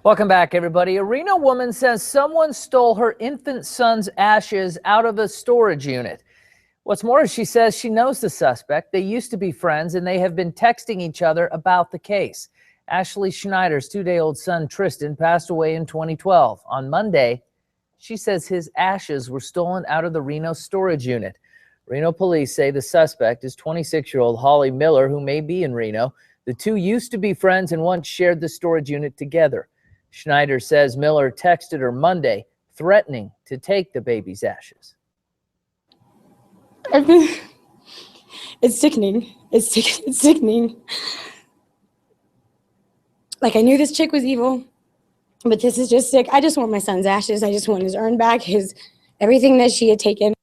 Welcome back, everybody. A Reno woman says someone stole her infant son's ashes out of a storage unit. What's more, she says she knows the suspect. They used to be friends, and they have been texting each other about the case. Ashley Schneider's 2-day-old son, Tristan, passed away in 2012. On Monday, she says his ashes were stolen out of the Reno storage unit. Reno police say the suspect is 26-year-old Holly Miller, who may be in Reno. The two used to be friends and once shared the storage unit together. Schneider says Miller texted her Monday, threatening to take the baby's ashes. It's sickening. It's sickening. Like, I knew this chick was evil, but this is just sick. I just want my son's ashes. I just want his urn back, everything that she had taken.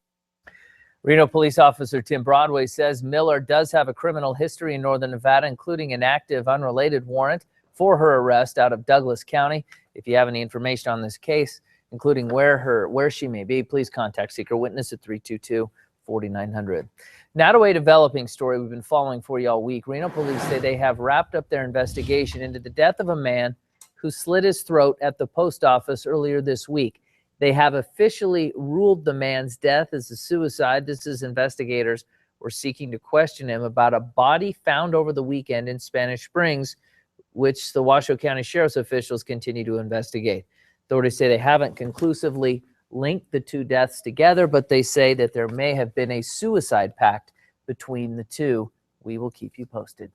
Reno police officer Tim Broadway says Miller does have a criminal history in northern Nevada, including an active unrelated warrant for her arrest out of Douglas County. If you have any information on this case, including where she may be, please contact Secret Witness at 322-4900. Now to a developing story we've been following for you all week. Reno police say they have wrapped up their investigation into the death of a man who slit his throat at the post office earlier this week. They have officially ruled the man's death as a suicide. This is investigators were seeking to question him about a body found over the weekend in Spanish Springs, which the Washoe County Sheriff's officials continue to investigate. Authorities say they haven't conclusively linked the two deaths together, but they say that there may have been a suicide pact between the two. We will keep you posted.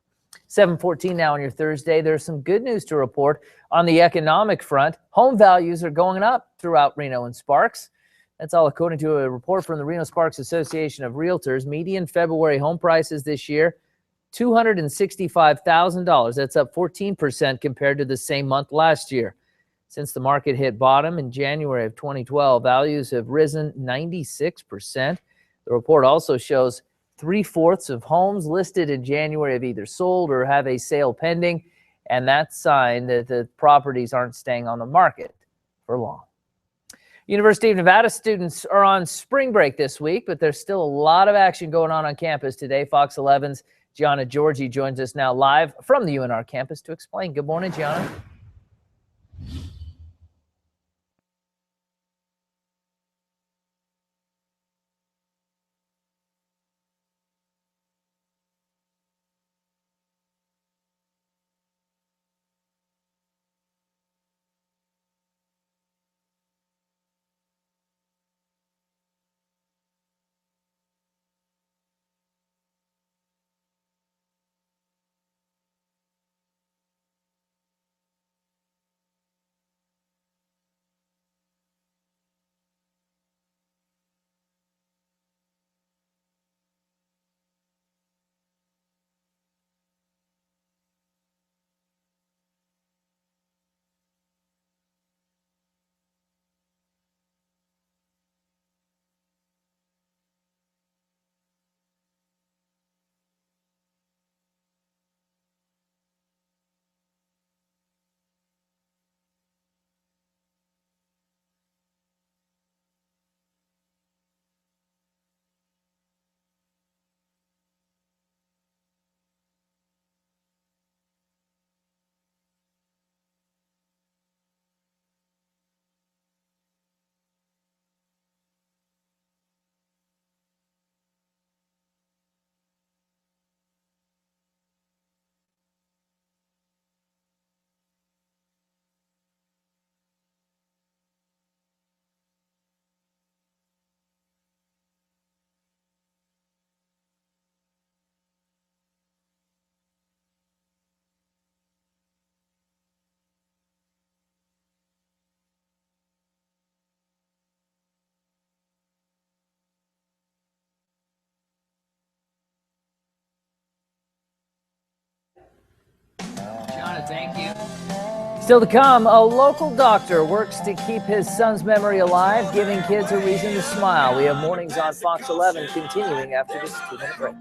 7:14 now on your Thursday. There's some good news to report on the economic front. Home values are going up throughout Reno and Sparks. That's all according to a report from the Reno Sparks Association of Realtors. Median February home prices this year, $265,000. That's up 14% compared to the same month last year. Since the market hit bottom in January of 2012, values have risen 96%. The report also shows 3/4 of homes listed in January have either sold or have a sale pending, and that's a sign that the properties aren't staying on the market for long. University of Nevada students are on spring break this week, but there's still a lot of action going on campus today. Fox 11's Gianna Georgie joins us now live from the UNR campus to explain. Good morning, Gianna. Gianna, thank you. Still to come, a local doctor works to keep his son's memory alive, giving kids a reason to smile. We have mornings on Fox 11 continuing after this 2-minute break.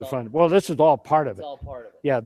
Fun. Well, this is all part of it. It's all part of it. Yeah.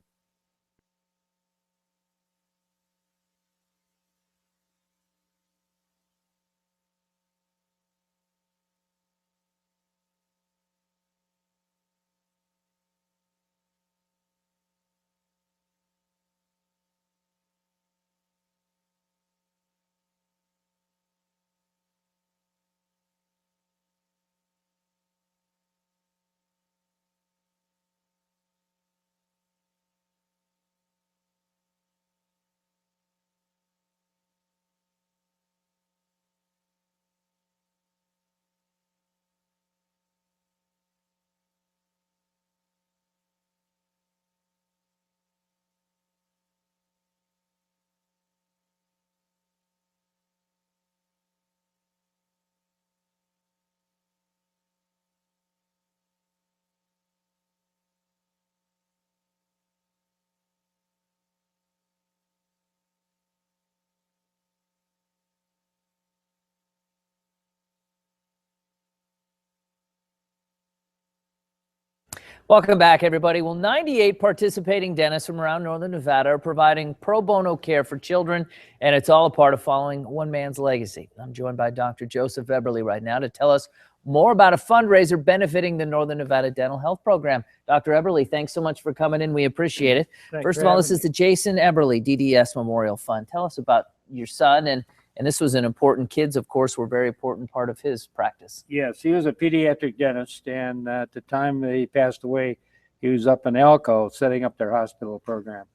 Welcome back, everybody. Well, 98 participating dentists from around Northern Nevada are providing pro bono care for children, and it's all a part of following one man's legacy. I'm joined by Dr. Joseph Eberly right now to tell us more about a fundraiser benefiting the Northern Nevada Dental Health Program. Dr. Eberly, thanks so much for coming in. We appreciate it. First of all, this is the Jason Eberly DDS Memorial Fund. Tell us about your son, and this was an important, kids, of course, were a very important part of his practice. Yes, he was a pediatric dentist, and at the time that he passed away, he was up in Elko setting up their hospital program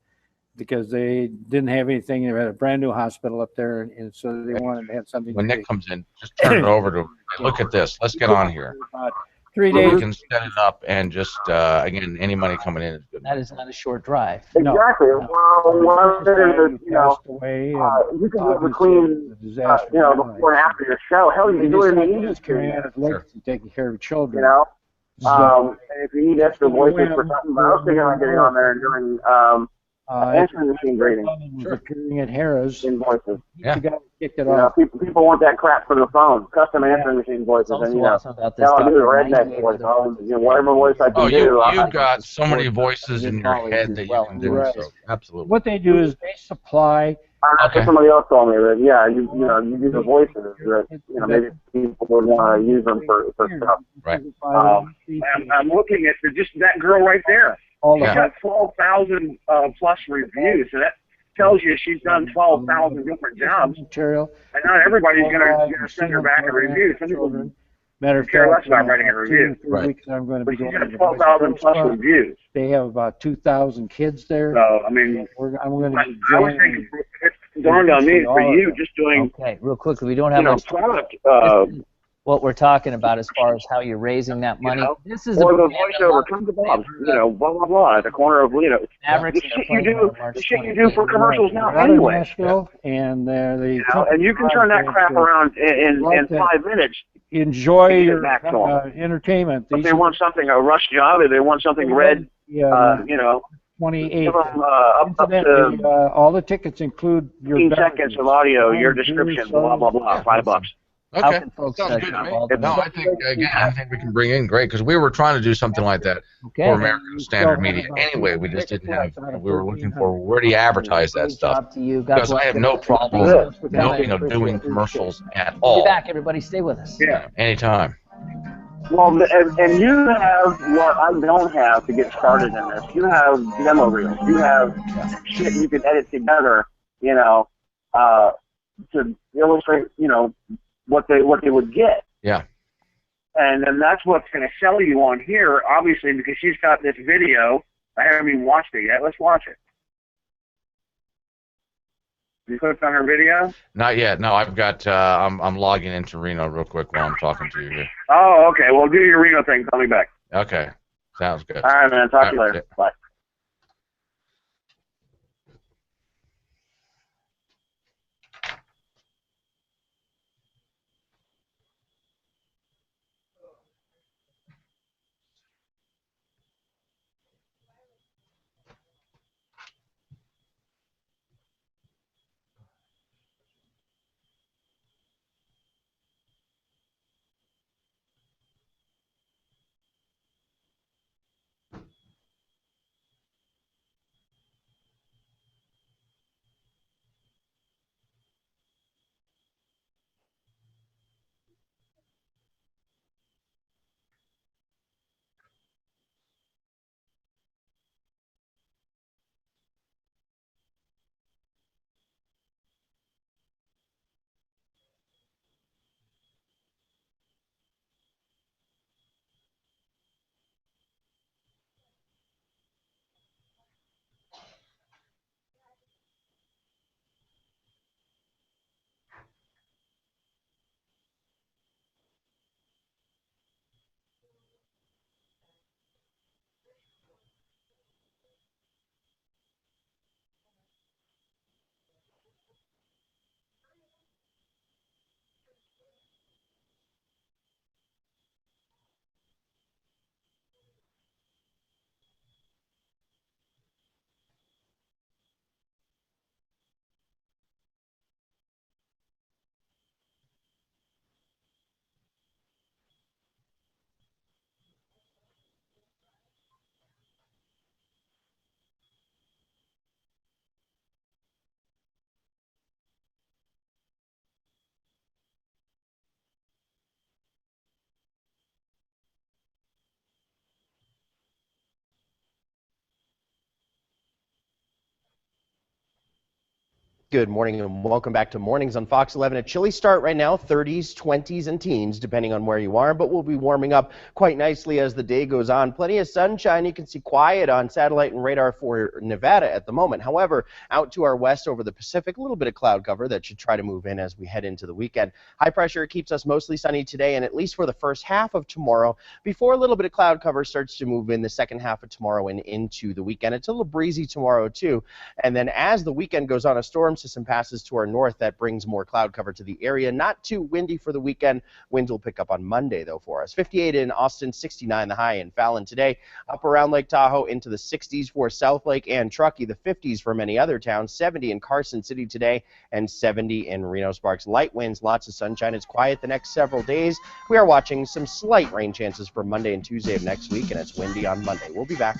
because they didn't have anything. They had a brand new hospital up there, and so they wanted to have something. When Nick comes in, just turn it over to him. Look at this. Let's get on here. About 3 We days. can set it up, and just again, any money coming in is good. That is not a short drive. Exactly. No. Well, one thing He you know, passed away, and you can get obviously between, the disaster you know, was before and after your show. Hell, you He can do it in the decided to evening, carry out his legacy, taking care of children. you know. So, And if you need extra voices for something, but I was thinking about getting on there and doing answering machine grading was appearing at Harrah's. in voices. Yeah. The guy kicked it You know, off. people want that crap for the phone, custom answering machine voices, It's and also you know, awesome about this. hell, I do the Dr. redneck 98 voice, of the I'll, you know, whatever voice I can Oh, do. you've got so many voices in your head that you can do. Right. So absolutely. What they do is they supply. That's what somebody else told me that you know you do the voices that you know maybe people would want to use them for stuff. Right. I'm looking at just that girl right there. All She's the got 12,000 plus reviews, so that tells you she's done 12,000 different jobs. material. And not everybody's gonna send her back a review. Some people Children. Matter of care fact, less about writing a 2 review. or 3 Right. weeks I'm going to but be she's going got to 12,000 plus Boys reviews. They have about 2,000 kids there. So I mean, I'm going to be I was thinking it dawned on me for you just doing Okay, real quickly, we don't you have know much product. what we're talking about as far as how you're raising that money. know, This is Or a the voiceover, come to Bob's, you know, blah blah blah, at the corner of you know, Mavericks. the They're shit you playing do, on March the shit you do for 25th. commercials now Out of anyway. Nashville, and the You know, and you can turn that crap around in Like that. 5 minutes. enjoy Get it your back to 'em. entertainment. If they want something, a rush job, if they want something red, you know, 28. give them up to Incidentally, all the tickets include your 15 beverages. seconds of audio, your Wine, description, beer, blah blah blah, soda. $5. How Okay. can folks Sounds good get to me. involved in No, that? I think we can bring in great because we were trying to do something like that Okay. for American Standard Media. Anyway, we just didn't have. We were looking for where do you advertise that Great stuff? job to you. God Because I bless have you. no problem, doing commercials at We'll be all. back, everybody. Stay with us. Yeah. Anytime. Well, and you have what I don't have to get started in this. You have demo reels. You have shit you can edit together, you know, to illustrate, you know, what they would get. Yeah. And then that's what's going to sell you on here, obviously, because she's got this video. I haven't even watched it yet. Let's watch it. You clicked on her video? Not yet. No, I've got. I'm logging into Reno real quick while I'm talking to you here. Oh, okay. Well, do your Reno thing. Call me back. Okay. Sounds good. All right, man. Talk to you All right, later. Bye. Good morning and welcome back to Mornings on Fox 11. A chilly start right now, 30s, 20s, and teens, depending on where you are, but we'll be warming up quite nicely as the day goes on. Plenty of sunshine. You can see quiet on satellite and radar for Nevada at the moment. However, out to our west over the Pacific, a little bit of cloud cover that should try to move in as we head into the weekend. High pressure keeps us mostly sunny today and at least for the first half of tomorrow before a little bit of cloud cover starts to move in the second half of tomorrow and into the weekend. It's a little breezy tomorrow too. And then as the weekend goes on, a storm system passes to our north that brings more cloud cover to the area. Not too windy for the weekend. Winds will pick up on Monday, though, for us. 58 in Austin, 69 the high in Fallon today. Up around Lake Tahoe into the 60s for South Lake and Truckee. The 50s for many other towns. 70 in Carson City today and 70 in Reno Sparks. Light winds, lots of sunshine. It's quiet the next several days. We are watching some slight rain chances for Monday and Tuesday of next week, and it's windy on Monday. We'll be back.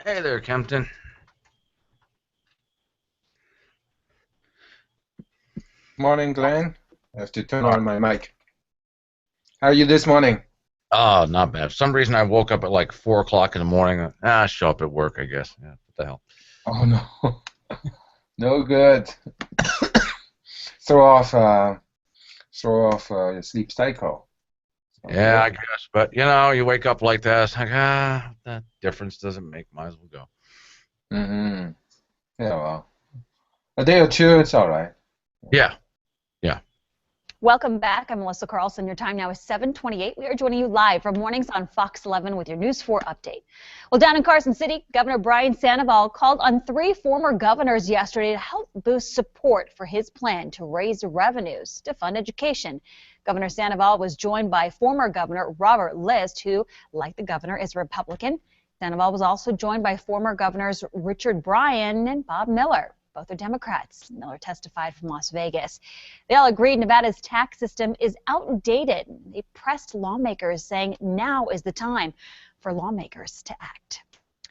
Hey there, Kempton. Morning, Glenn. I have to turn on my mic. How are you this morning? Oh, not bad. For some reason, I woke up at like 4 o'clock in the morning. Show up at work, I guess. Yeah, what the hell? Oh, no. No good. Throw off your sleep cycle. Yeah, I guess. But, you wake up like that. Like, that difference doesn't make. Might as well go. Mm-hmm. Yeah, well. A day or two, it's all right. Yeah. Welcome back. I'm Melissa Carlson. Your time now is 7:28. We are joining you live from Mornings on Fox 11 with your News 4 update. Well, down in Carson City, Governor Brian Sandoval called on 3 former governors yesterday to help boost support for his plan to raise revenues to fund education. Governor Sandoval was joined by former Governor Robert List, who, like the governor, is a Republican. Sandoval was also joined by former governors Richard Bryan and Bob Miller. Both are Democrats. Miller testified from Las Vegas. They all agreed Nevada's tax system is outdated. They pressed lawmakers, saying now is the time for lawmakers to act.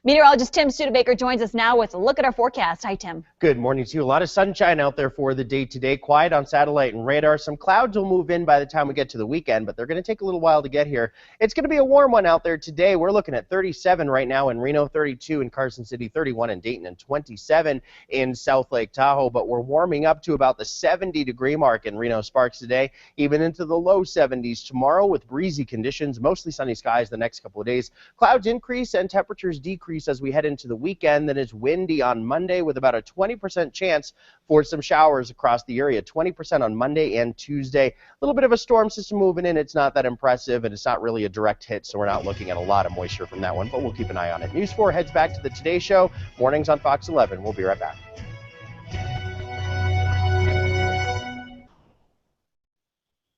Meteorologist Tim Studebaker joins us now with a look at our forecast. Hi, Tim. Good morning to you. A lot of sunshine out there for the day today. Quiet on satellite and radar. Some clouds will move in by the time we get to the weekend, but they're going to take a little while to get here. It's going to be a warm one out there today. We're looking at 37 right now in Reno, 32 in Carson City, 31 in Dayton, and 27 in South Lake Tahoe. But we're warming up to about the 70-degree mark in Reno Sparks today, even into the low 70s tomorrow with breezy conditions, mostly sunny skies the next couple of days. Clouds increase and temperatures decrease as we head into the weekend. Then it's windy on Monday with about a 20% chance for some showers across the area. 20% on Monday and Tuesday. A little bit of a storm system moving in. It's not that impressive, and it's not really a direct hit, so we're not looking at a lot of moisture from that one, but we'll keep an eye on it. News 4 heads back to the Today Show. Mornings on Fox 11. We'll be right back.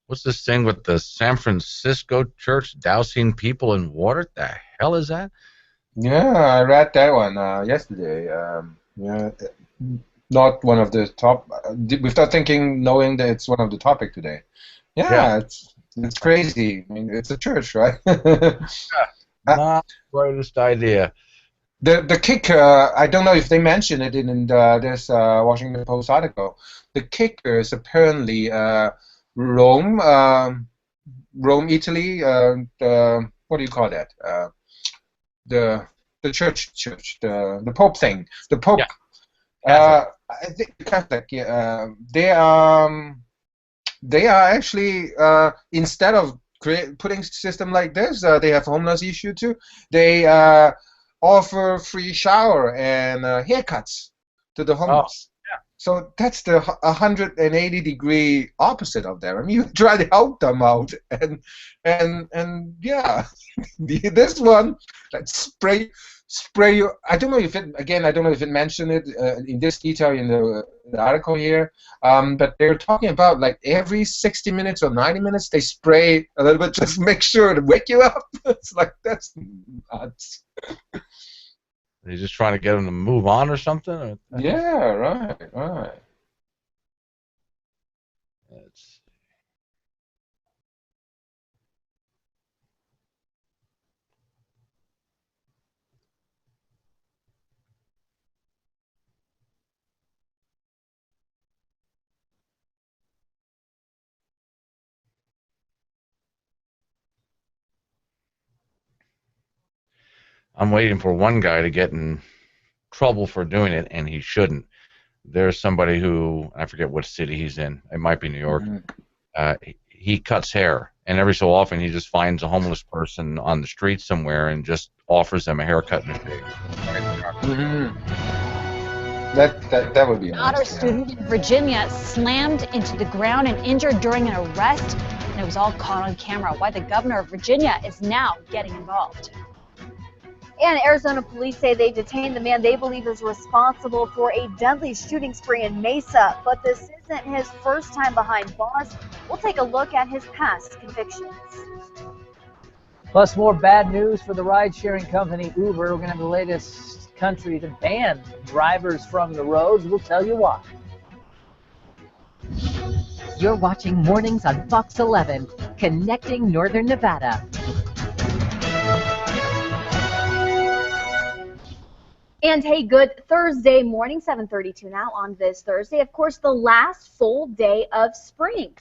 What's this thing with the San Francisco church dousing people in water? The hell is that? Yeah, I read that one yesterday. Yeah, not one of the top. Without thinking, knowing that it's one of the topic today. Yeah. It's crazy. I mean, it's a church, right? Not the greatest idea. The kicker, I don't know if they mentioned it in this Washington Post article. The kicker is apparently Rome, Italy. The what do you call that? The church, the Pope thing. The Pope. Yeah. I think Catholic. Yeah, they are actually instead of putting system like this, they have homeless issue too. They offer free shower and haircuts to the homeless. Yeah. So that's the 180-degree opposite of them. I mean, you try to help them out, and yeah, this one, like spray you. I don't know if it again. I don't know if it mentioned it in this detail in the article here. But they're talking about like every 60 minutes or 90 minutes they spray a little bit, just make sure to wake you up. It's like that's nuts. Are you just trying to get them to move on or something? Or? Yeah, right. It's, I'm waiting for one guy to get in trouble for doing it, and he shouldn't. There's somebody who, I forget what city he's in. It might be New York. He cuts hair, and every so often he just finds a homeless person on the street somewhere and just offers them a haircut and a shave. That would be An honor student in Virginia slammed into the ground and injured during an arrest, and it was all caught on camera. Why the governor of Virginia is now getting involved. And Arizona police say they detained the man they believe is responsible for a deadly shooting spree in Mesa. But this isn't his first time behind bars. We'll take a look at his past convictions. Plus, more bad news for the ride-sharing company Uber. We're going to have the latest country to ban drivers from the roads. We'll tell you why. You're watching Mornings on Fox 11, connecting Northern Nevada. And hey, good Thursday morning, 7:32 now on this Thursday. Of course, the last full day of spring.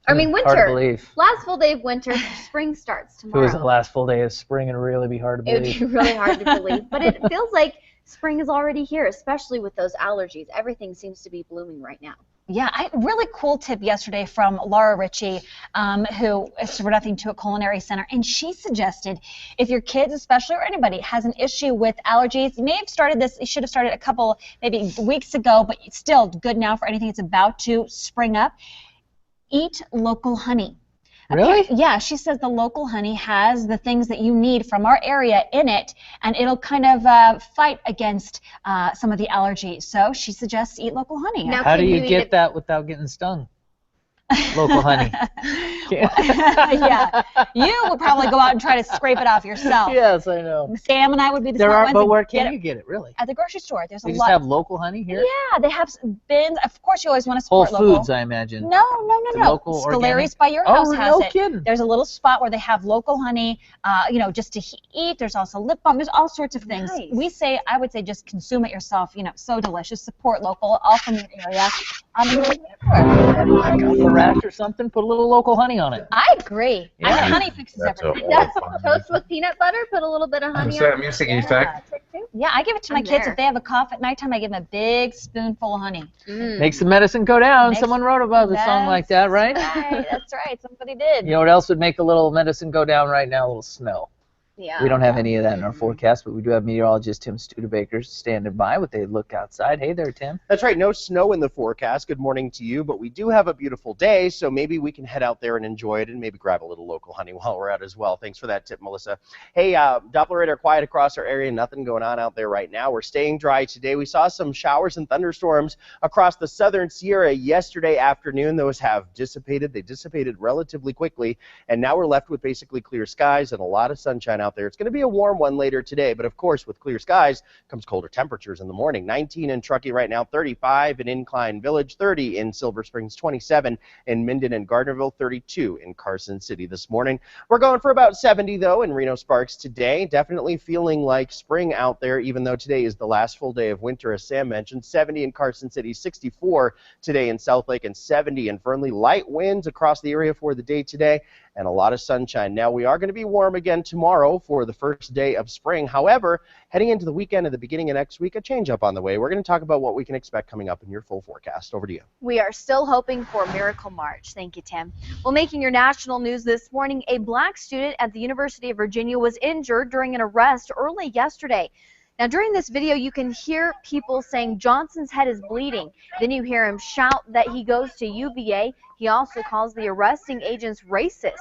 Winter. Hard to believe. Last full day of winter. Spring starts If it tomorrow. was the last full day of spring, it'd really be hard to It believe. would be really hard to believe. But it feels like spring is already here, especially with those allergies. Everything seems to be blooming right now. Yeah, really cool tip yesterday from Laura Ritchie, who is for nothing to a culinary center, and she suggested if your kids, especially, or anybody, has an issue with allergies, you may have started this, you should have started a couple, maybe weeks ago, but it's still good now for anything that's about to spring up. Eat local honey. Really? Yeah, she says the local honey has the things that you need from our area in it, and it'll kind of fight against some of the allergies. So she suggests eat local honey. Now, How do can you you eat get it- that without getting stung? Local honey. Yeah, you would probably go out and try to scrape it off yourself. Yes, I know. Sam and I would be the There smart are, ones but to where get can it you get it, really? at the grocery store. There's They a just lot. have local honey here? Yeah, they have bins. Of course, you always want to Whole support local. Foods, I imagine. No. The local organic? Scolari's by your house Oh, has no it. kidding. There's a little spot where they have local honey, just to eat. There's also lip balm. There's all sorts of things. Nice. I would say just consume it yourself. So delicious. Support local, all from your area. A rash or something, put a little local honey on it. I agree. Yeah. Honey fixes That's everything. Yes, toast with peanut butter, put a little bit of honey Is on that a music effect? Yeah, I give it to my I'm kids there. if they have a cough at nighttime. I give them a big spoonful of honey. Makes the medicine go down. Makes- Someone wrote about a song like that, right? That's right. Somebody did. You know what else would make a little medicine go down right now? A little snow. Yeah. We don't have any of that in our forecast, but we do have meteorologist Tim Studebaker standing by with a look outside. Hey there, Tim. That's right, no snow in the forecast. Good morning to you, but we do have a beautiful day, so maybe we can head out there and enjoy it and maybe grab a little local honey while we're out as well. Thanks for that tip, Melissa. Hey, Doppler radar quiet across our area. Nothing going on out there right now. We're staying dry today. We saw some showers and thunderstorms across the southern Sierra yesterday afternoon. Those have dissipated. They dissipated relatively quickly, and now we're left with basically clear skies and a lot of sunshine out there. It's going to be a warm one later today, but of course, with clear skies comes colder temperatures in the morning. 19 in Truckee right now, 35 in Incline Village, 30 in Silver Springs, 27 in Minden and Gardnerville, 32 in Carson City this morning. We're going for about 70, though, in Reno Sparks today. Definitely feeling like spring out there, even though today is the last full day of winter, as Sam mentioned. 70 in Carson City, 64 today in Southlake, and 70 in Fernley. Light winds across the area for the day today, and a lot of sunshine. Now, we are going to be warm again tomorrow for the first day of spring. However, heading into the weekend and the beginning of next week, a change up on the way. We're going to talk about what we can expect coming up in your full forecast. Over to you. We are still hoping for a miracle March. Thank you, Tim. Well, making your national news this morning, a black student at the University of Virginia was injured during an arrest early yesterday. Now, during this video, you can hear people saying Johnson's head is bleeding. Then you hear him shout that he goes to UVA. He also calls the arresting agents racist.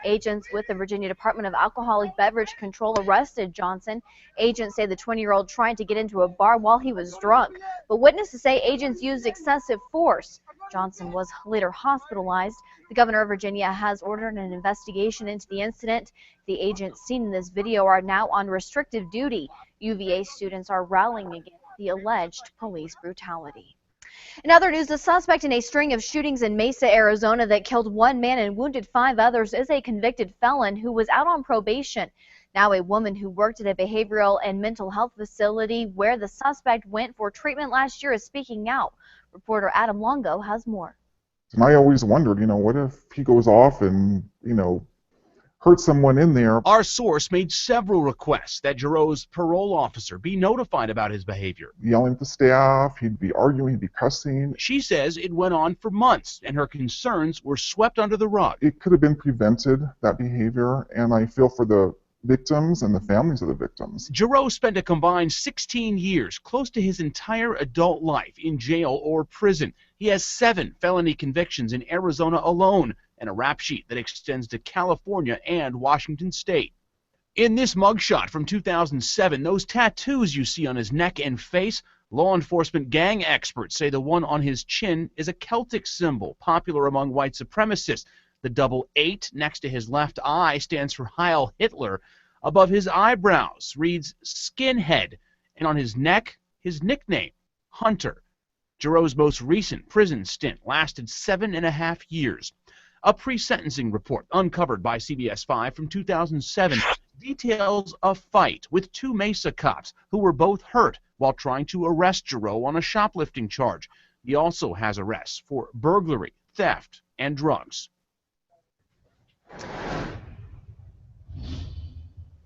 Agents with the Virginia Department of Alcoholic Beverage Control arrested Johnson. Agents say the 20-year-old tried to get into a bar while he was drunk, but witnesses say agents used excessive force. Johnson was later hospitalized. The governor of Virginia has ordered an investigation into the incident. The agents seen in this video are now on restrictive duty. UVA students are rallying against the alleged police brutality. In other news, the suspect in a string of shootings in Mesa, Arizona that killed one man and wounded 5 others is a convicted felon who was out on probation. Now, a woman who worked at a behavioral and mental health facility where the suspect went for treatment last year is speaking out. Reporter Adam Longo has more. And I always wondered, what if he goes off and, hurt someone in there? Our source made several requests that Giroux's parole officer be notified about his behavior. Yelling at the staff, he'd be arguing, he'd be cussing. She says it went on for months, and her concerns were swept under the rug. It could have been prevented, that behavior, and I feel for the victims and the families of the victims. Giroux spent a combined 16 years, close to his entire adult life, in jail or prison. He has 7 felony convictions in Arizona alone, and a rap sheet that extends to California and Washington State. In this mugshot from 2007, those tattoos you see on his neck and face, law enforcement gang experts say the one on his chin is a Celtic symbol popular among white supremacists. The double 8 next to his left eye stands for Heil Hitler. Above his eyebrows reads Skinhead, and on his neck, his nickname, Hunter. Giroux's most recent prison stint lasted 7.5 years. A pre-sentencing report uncovered by CBS 5 from 2007 details a fight with 2 Mesa cops who were both hurt while trying to arrest Giroux on a shoplifting charge. He also has arrests for burglary, theft, and drugs.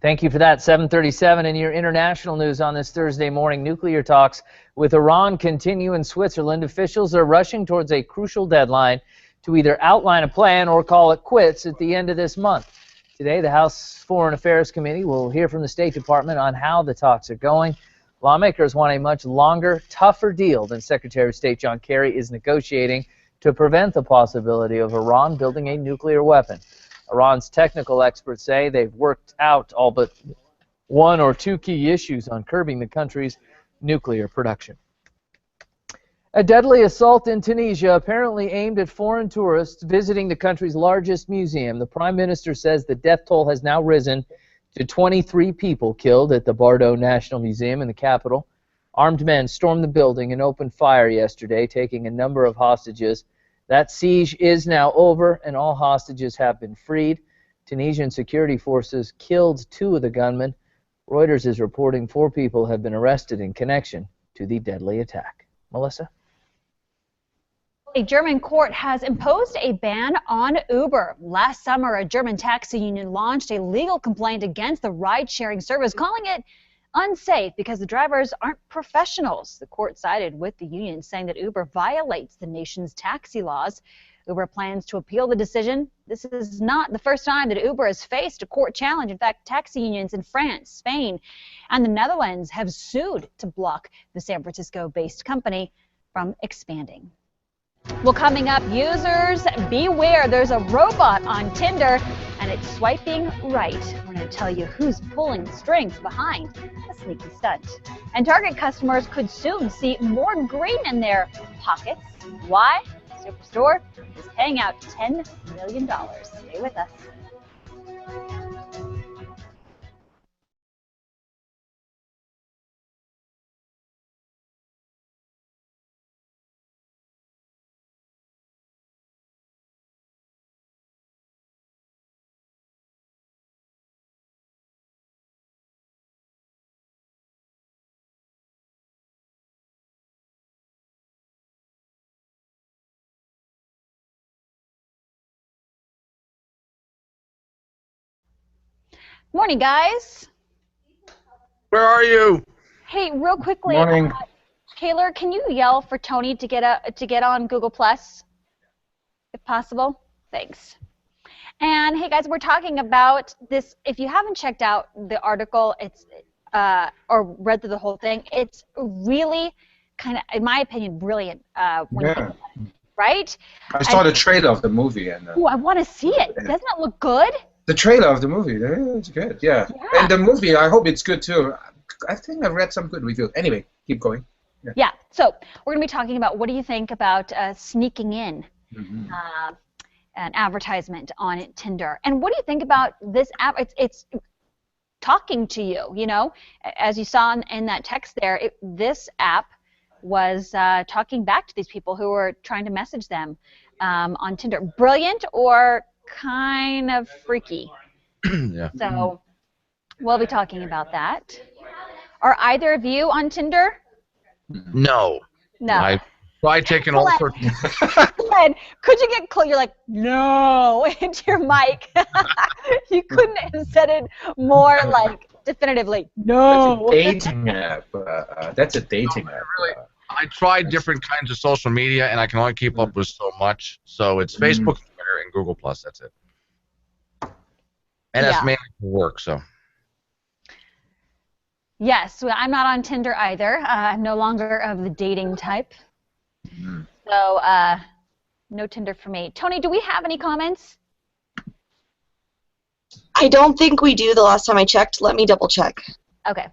Thank you for that. 7:37 in your international news on this Thursday morning. Nuclear talks with Iran continue in Switzerland. Officials are rushing towards a crucial deadline to either outline a plan or call it quits at the end of this month. Today, the House Foreign Affairs Committee will hear from the State Department on how the talks are going. Lawmakers want a much longer, tougher deal than Secretary of State John Kerry is negotiating to prevent the possibility of Iran building a nuclear weapon. Iran's technical experts say they've worked out all but 1 or 2 key issues on curbing the country's nuclear production. A deadly assault in Tunisia apparently aimed at foreign tourists visiting the country's largest museum. The Prime Minister says the death toll has now risen to 23 people killed at the Bardo National Museum in the capital. Armed men stormed the building and opened fire yesterday, taking a number of hostages. That siege is now over, and all hostages have been freed. Tunisian security forces killed 2 of the gunmen. Reuters is reporting 4 people have been arrested in connection to the deadly attack. Melissa? A German court has imposed a ban on Uber. Last summer, a German taxi union launched a legal complaint against the ride-sharing service, calling it unsafe because the drivers aren't professionals. The court sided with the union, saying that Uber violates the nation's taxi laws. Uber plans to appeal the decision. This is not the first time that Uber has faced a court challenge. In fact, taxi unions in France, Spain, and the Netherlands have sued to block the San Francisco-based company from expanding. Well, coming up, users beware. There's a robot on Tinder, and it's swiping right. We're going to tell you who's pulling the strings behind a sneaky stunt. And Target customers could soon see more green in their pockets. Why? Superstore is paying out $10 million. Stay with us. Morning, guys. Where are you? Hey, real quickly, Morning. Kaylor, can you yell for Tony to get on Google Plus, if possible? Thanks. And hey, guys, we're talking about this. If you haven't checked out the article, it's or read through the whole thing, it's really kind of, in my opinion, brilliant. When you think about it, right? I saw the trailer of the movie, and Ooh, I want to see it. Doesn't it look good? the trailer of the movie, it's good. Yeah. And the movie, I hope it's good too. I think I read some good reviews. Anyway, keep going. Yeah. So we're going to be talking about what do you think about sneaking in an advertisement on Tinder, and what do you think about this app? It's talking to you. You know, as you saw in that text there, this app was talking back to these people who were trying to message them on Tinder. Brilliant or kind of freaky? Yeah. So we'll be talking about that. Are either of you on Tinder? No. No. I tried taking all sorts. Glenn, could you get close? You're like, no, into your mic. You couldn't have said it more like definitively. No. Dating app. That's a dating app. I tried different kinds of social media, and I can only keep up with so much. So it's Facebook, Twitter, and Google Plus. That's it. And that's mainly for work. So. Yes, well, I'm not on Tinder either. I'm no longer of the dating type. So no Tinder for me. Tony, do we have any comments? I don't think we do the last time I checked. Let me double check. Okay.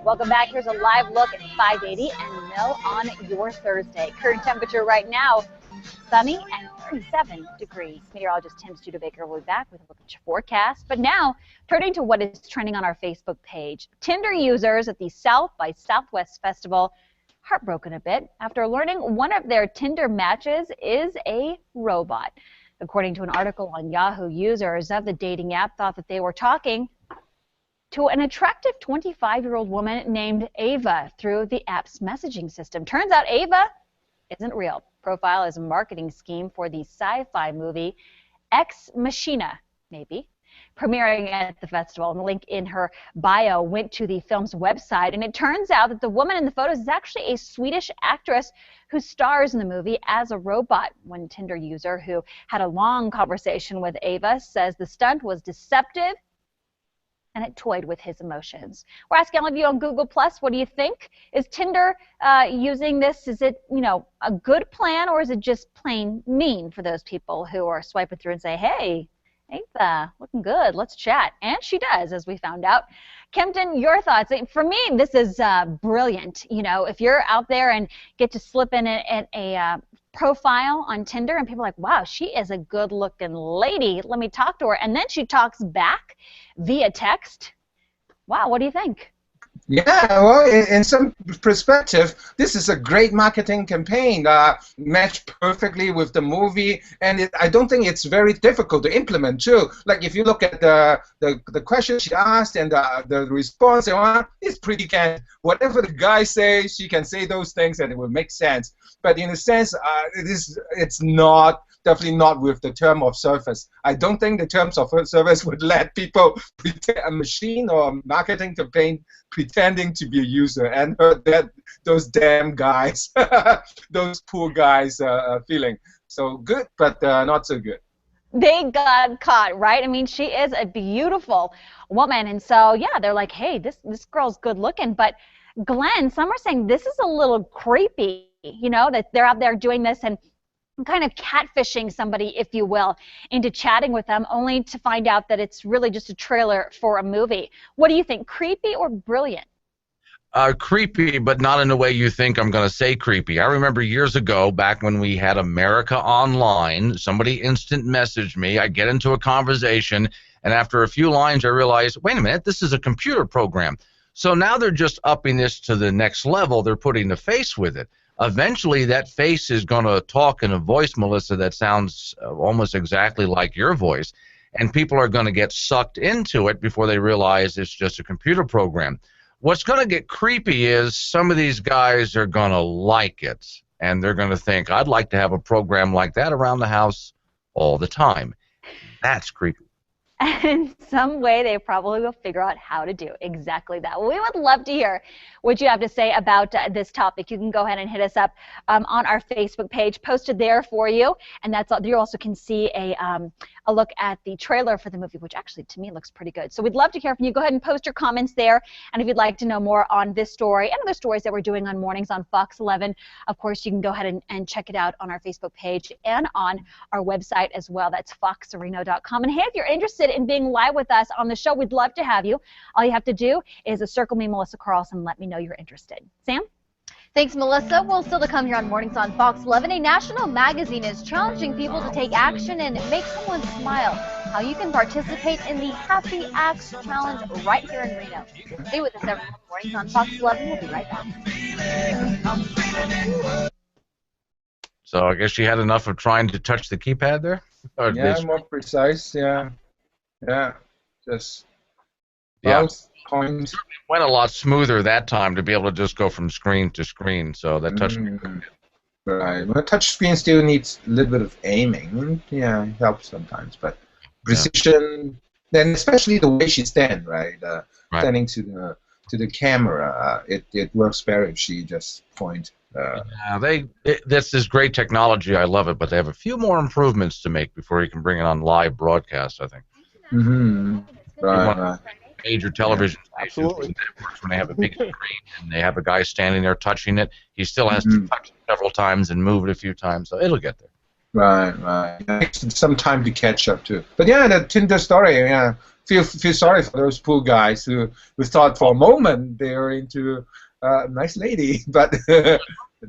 Welcome back. Here's a live look at 580 and Mill on your Thursday. Current temperature right now, sunny and 37 degrees. Meteorologist Tim Studebaker will be back with a look at your forecast. But now, turning to what is trending on our Facebook page. Tinder users at the South by Southwest Festival heartbroken a bit after learning one of their Tinder matches is a robot. According to an article on Yahoo, users of the dating app thought that they were talking to an attractive 25-year-old woman named Ava through the app's messaging system. Turns out Ava isn't real. Profile is a marketing scheme for the sci-fi movie Ex Machina, maybe, premiering at the festival. And the link in her bio went to the film's website, and it turns out that the woman in the photos is actually a Swedish actress who stars in the movie as a robot. One Tinder user who had a long conversation with Ava says the stunt was deceptive and it toyed with his emotions. We're asking all of you on Google Plus, what do you think? Is Tinder using this? Is it, you know, a good plan, or is it just plain mean for those people who are swiping through and say, hey, Ava, looking good, let's chat? And she does, as we found out. Kempton, your thoughts? For me, this is brilliant. You know, if you're out there and get to slip in a profile on Tinder and people are like, wow, she is a good-looking lady, let me talk to her, and then she talks back via text. Wow, what do you think? Yeah, well, in some perspective, this is a great marketing campaign, matched perfectly with the movie, and I don't think it's very difficult to implement too. Like if you look at the question she asked and the response, it's pretty candid. Whatever the guy says, she can say those things and it will make sense. But in a sense, it's not, definitely not with the term of service. I don't think the terms of service would let people pretend a machine or a marketing campaign pretending to be a user and those damn guys, those poor guys feeling. So good, but not so good. They got caught, right? I mean, she is a beautiful woman, and so yeah, they're like, hey, this girl's good looking. But Glenn, some are saying this is a little creepy. You know, that they're out there doing this and kind of catfishing somebody, if you will, into chatting with them, only to find out that it's really just a trailer for a movie. What do you think, creepy or brilliant? Creepy, but not in the way you think I'm going to say creepy. I remember years ago, back when we had America Online, somebody instant messaged me. I get into a conversation, and after a few lines, I realized, wait a minute, this is a computer program. So now they're just upping this to the next level. They're putting the face with it. Eventually, that face is going to talk in a voice, Melissa, that sounds almost exactly like your voice, and people are going to get sucked into it before they realize it's just a computer program. What's going to get creepy is some of these guys are going to like it, and they're going to think, I'd like to have a program like that around the house all the time. That's creepy. And in some way, they probably will figure out how to do exactly that. We would love to hear what you have to say about this topic. You can go ahead and hit us up on our Facebook page, posted there for you. And that's you also can see a look at the trailer for the movie, which actually, to me, looks pretty good. So we'd love to hear from you. Go ahead and post your comments there. And if you'd like to know more on this story and other stories that we're doing on Mornings on Fox 11, of course, you can go ahead and check it out on our Facebook page and on our website as well. That's foxreno.com. And hey, if you're interested in being live with us on the show, we'd love to have you. All you have to do is circle me, Melissa Carlson, and let me know you're interested. Sam? Thanks, Melissa. Well, still to come here on Mornings on Fox 11, a national magazine is challenging people to take action and make someone smile. How you can participate in the Happy Acts Challenge right here in Reno. Stay with us, everyone. Mornings on Fox 11. We'll be right back. So I guess you had enough of trying to touch the keypad there? Or Yeah, more precise, yeah. Yeah, just Yeah. mouse, coins. Went a lot smoother that time to be able to just go from screen to screen. So that touch. Right. Well, touch screen still needs a little bit of aiming. Yeah, it helps sometimes, but precision. Then especially the way she stands, right? Standing to the camera, it works better if she just point. Yeah, this is great technology. I love it, but they have a few more improvements to make before you can bring it on live broadcast, I think. Mm-hmm. Right. Major television stations networks, when they have a big screen and they have a guy standing there touching it, he still has to touch it several times and move it a few times, so it'll get there. Right. It takes some time to catch up too. But yeah, the Tinder story. Yeah, feel sorry for those poor guys who thought for a moment they were into a nice lady, but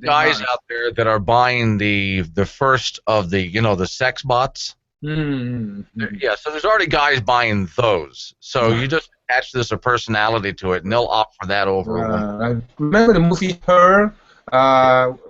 guys out there that are buying the first of the sex bots. Yeah, so there's already guys buying those. So you just attach this a personality to it, and they'll opt for that over. I remember the movie Her.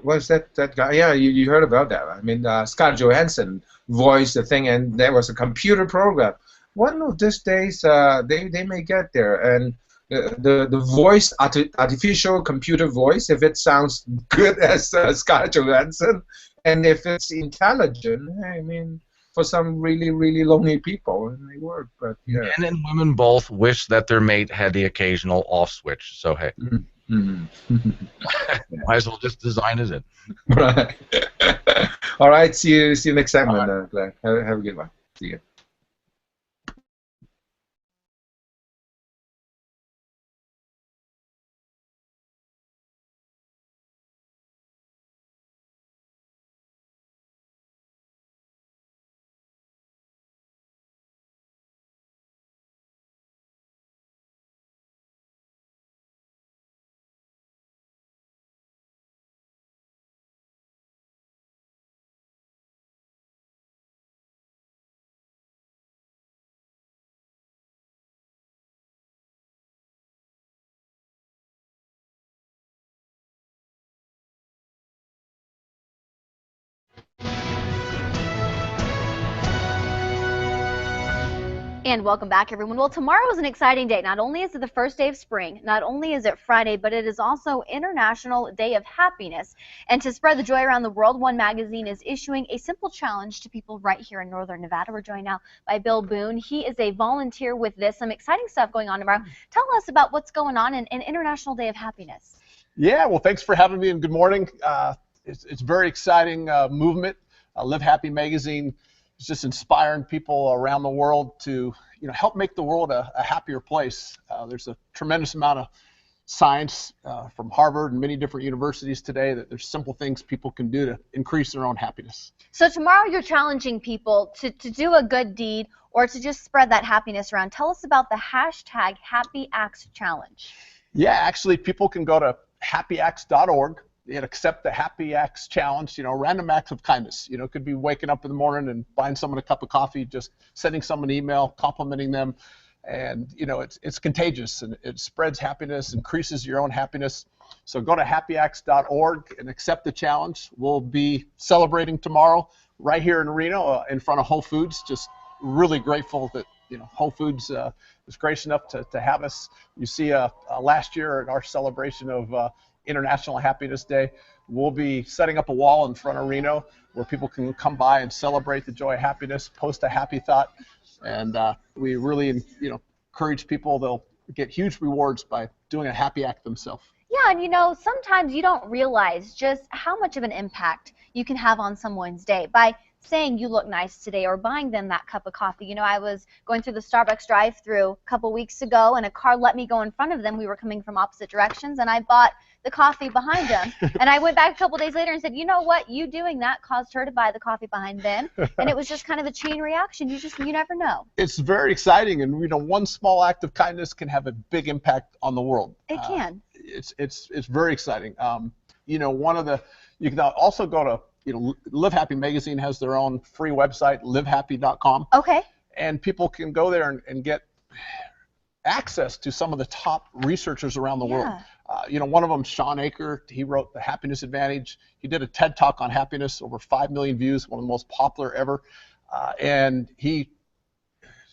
Was that guy? Yeah, you heard about that. I mean, Scarlett Johansson voiced the thing, and there was a computer program. One of these days, they may get there, and the voice, artificial computer voice, if it sounds good as Scarlett Johansson, and if it's intelligent, I mean, for some really, really lonely people, it may work. But yeah. Men and women both wish that their mate had the occasional off switch. So hey, might as well just design it in. Right. All right. See you next time, Glenn. Have a good one. See you. And welcome back, everyone. Well, tomorrow is an exciting day. Not only is it the first day of spring, not only is it Friday, but it is also International Day of Happiness. And to spread the joy around the world, One Magazine is issuing a simple challenge to people right here in Northern Nevada. We're joined now by Bill Boone. He is a volunteer with this. Some exciting stuff going on tomorrow. Tell us about what's going on in International Day of Happiness. Yeah, well, thanks for having me, and good morning. It's a very exciting movement. Live Happy Magazine is just inspiring people around the world to help make the world a happier place. There's a tremendous amount of science from Harvard and many different universities today that there's simple things people can do to increase their own happiness. So tomorrow you're challenging people to do a good deed or to just spread that happiness around. Tell us about the hashtag Happy Acts Challenge. Yeah, actually, people can go to happyacts.org and accept the Happy Acts Challenge. Random acts of kindness. It could be waking up in the morning and buying someone a cup of coffee, just sending someone an email, complimenting them. And, it's contagious, and it spreads happiness, increases your own happiness. So go to happyacts.org and accept the challenge. We'll be celebrating tomorrow right here in Reno in front of Whole Foods. Just really grateful that Whole Foods was gracious enough to have us. You see, last year at our celebration of International Happiness Day, we'll be setting up a wall in front of Reno where people can come by and celebrate the joy of happiness, post a happy thought, and we really encourage people. They'll get huge rewards by doing a happy act themselves. Yeah, and sometimes you don't realize just how much of an impact you can have on someone's day by saying you look nice today or buying them that cup of coffee. I was going through the Starbucks drive-thru a couple weeks ago, and a car let me go in front of them. We were coming from opposite directions, and I bought the coffee behind them. And I went back a couple days later and said, you know what? You doing that caused her to buy the coffee behind them. And it was just kind of a chain reaction. You never know. It's very exciting, and one small act of kindness can have a big impact on the world. It can. It's very exciting. You can also go to Live Happy Magazine has their own free website, livehappy.com. Okay. And people can go there and get access to some of the top researchers around the world. One of them, Sean Aker, he wrote The Happiness Advantage. He did a TED Talk on happiness, over 5 million views, one of the most popular ever. And he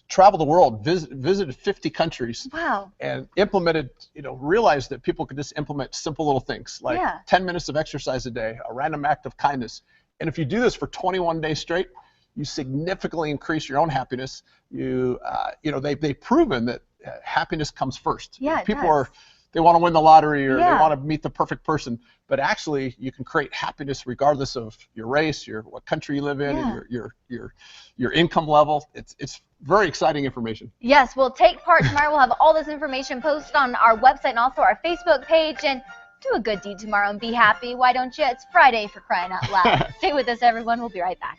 traveled the world, visited 50 countries. Wow. And implemented, realized that people could just implement simple little things like 10 minutes of exercise a day, a random act of kindness. And if you do this for 21 days straight, you significantly increase your own happiness. They've proven that happiness comes first. Yeah, people they want to win the lottery or they want to meet the perfect person, but actually you can create happiness regardless of your race, what country you live in, and your income level. It's very exciting information. Yes, we'll take part tomorrow. We'll have all this information posted on our website and also our Facebook page. And do a good deed tomorrow and be happy. Why don't you? It's Friday, for crying out loud. Stay with us, everyone. We'll be right back.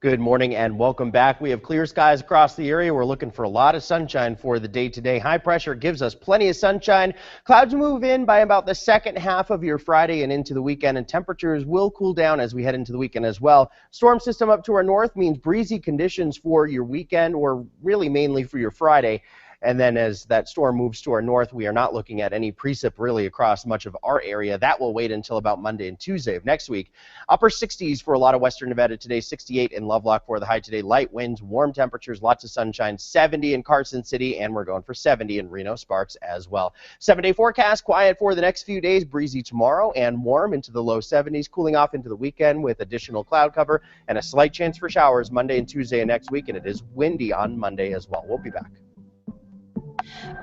Good morning and welcome back. We have clear skies across the area. We're looking for a lot of sunshine for the day today. High pressure gives us plenty of sunshine. Clouds move in by about the second half of your Friday and into the weekend, and temperatures will cool down as we head into the weekend as well. Storm system up to our north means breezy conditions for your weekend, or really mainly for your Friday. And then as that storm moves to our north, we are not looking at any precip really across much of our area. That will wait until about Monday and Tuesday of next week. Upper 60s for a lot of western Nevada today, 68 in Lovelock for the high today. Light winds, warm temperatures, lots of sunshine, 70 in Carson City, and we're going for 70 in Reno Sparks as well. 7-day forecast, quiet for the next few days, breezy tomorrow and warm into the low 70s, cooling off into the weekend with additional cloud cover and a slight chance for showers Monday and Tuesday of next week, and it is windy on Monday as well. We'll be back.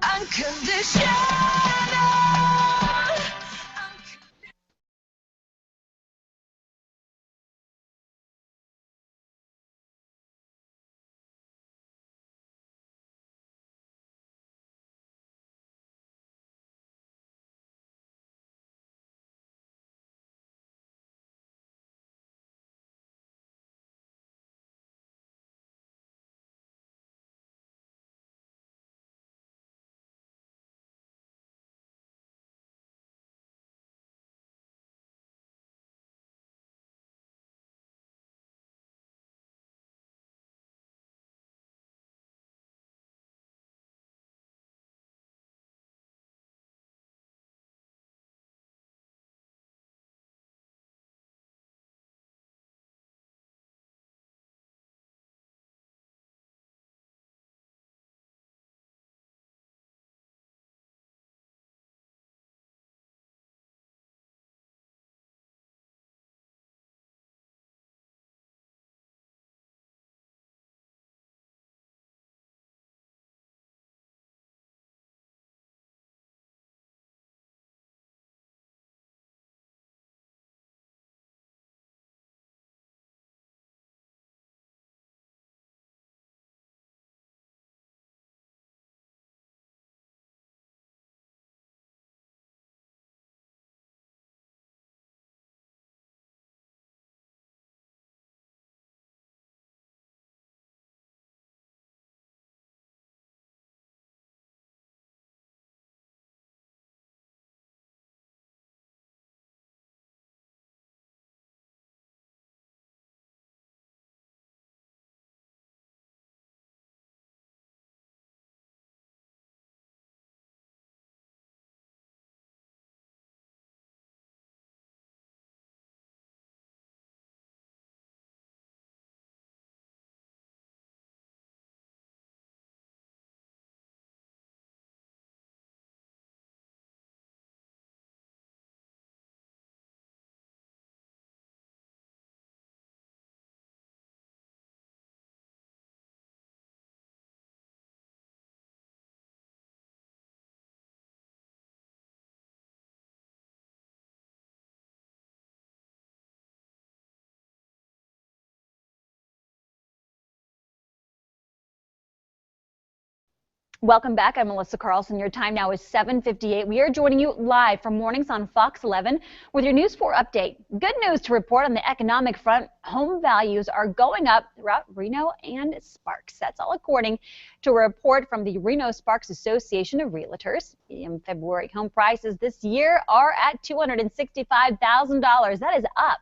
Unconditional. Welcome back. I'm Melissa Carlson. Your time now is 7:58. We are joining you live from Mornings on Fox 11 with your News 4 update. Good news to report on the economic front. Home values are going up throughout Reno and Sparks. That's all according to a report from the Reno Sparks Association of Realtors. Median February home prices this year are at $265,000. That is up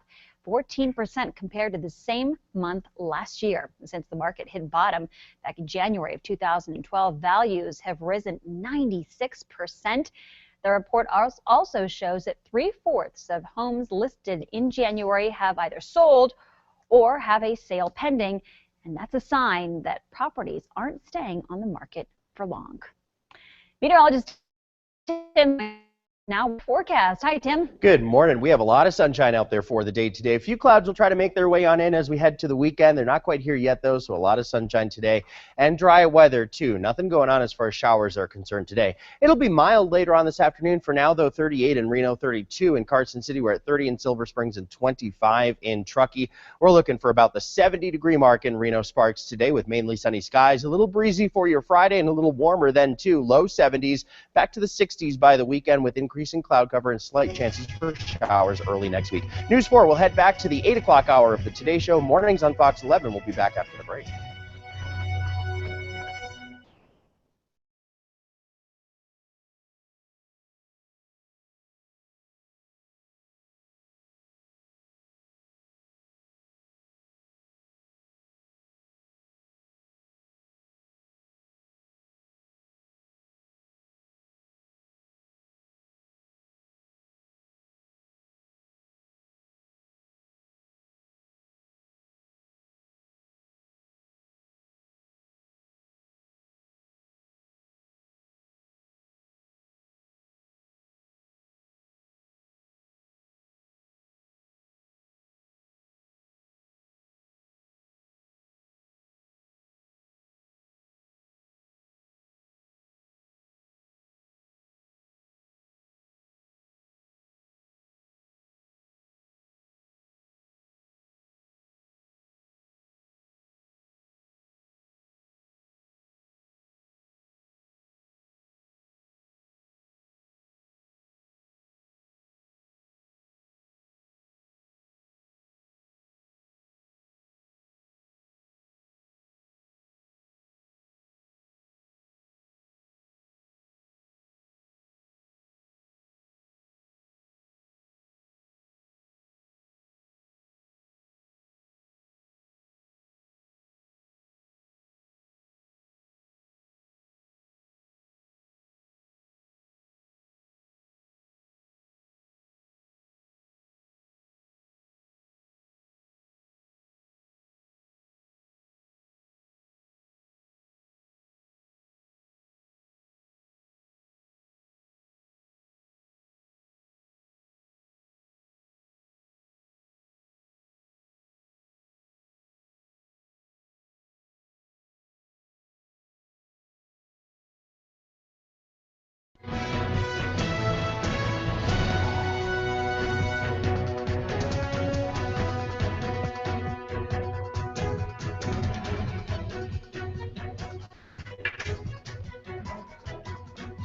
14% compared to the same month last year. Since the market hit bottom back in January of 2012, values have risen 96%. The report also shows that 3/4 of homes listed in January have either sold or have a sale pending, and that's a sign that properties aren't staying on the market for long. Meteorologist Tim now forecast. Hi, Tim. Good morning. We have a lot of sunshine out there for the day today. A few clouds will try to make their way on in as we head to the weekend. They're not quite here yet, though, so a lot of sunshine today and dry weather, too. Nothing going on as far as showers are concerned today. It'll be mild later on this afternoon. For now, though, 38 in Reno, 32 in Carson City. We're at 30 in Silver Springs and 25 in Truckee. We're looking for about the 70-degree mark in Reno Sparks today with mainly sunny skies. A little breezy for your Friday and a little warmer then, too. Low 70s, back to the 60s by the weekend with increased increasing cloud cover and slight chances for showers early next week. News 4 will head back to the 8 o'clock hour of the Today Show. Mornings on Fox 11. We'll be back after the break.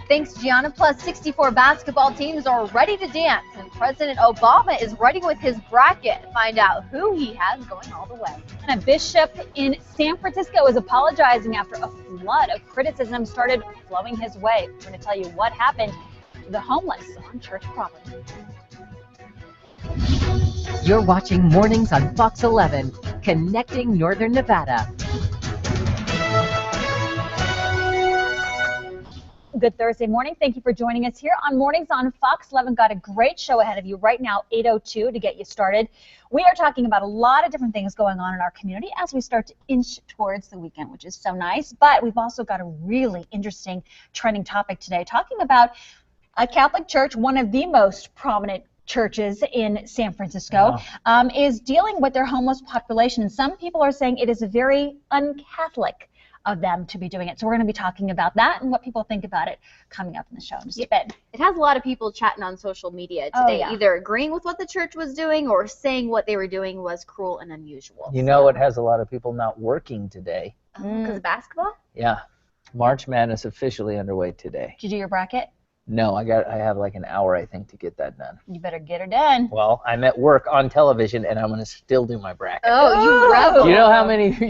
Thanks, Gianna. Plus, 64 basketball teams are ready to dance, and President Obama is ready with his bracket. Find out who he has going all the way. And a bishop in San Francisco is apologizing after a flood of criticism started flowing his way. We're going to tell you what happened to the homeless on church property. You're watching Mornings on Fox 11, connecting Northern Nevada. Good Thursday morning. Thank you for joining us here on Mornings on Fox 11. Got a great show ahead of you right now, 8:02 to get you started. We are talking about a lot of different things going on in our community as we start to inch towards the weekend, which is so nice. But we've also got a really interesting trending topic today, talking about a Catholic church, one of the most prominent churches in San Francisco, is dealing with their homeless population. And some people are saying it is a very un-Catholic of them to be doing it. So we're going to be talking about that and what people think about it coming up in the show in just a bit. It has a lot of people chatting on social media today, either agreeing with what the church was doing or saying what they were doing was cruel and unusual. You know, it has a lot of people not working today. Because of basketball? Yeah. March Madness officially underway today. Did you do your bracket? No, I have like an hour, I think, to get that done. You better get her done. Well, I'm at work on television, and I'm going to still do my bracket. Oh, you rebel! You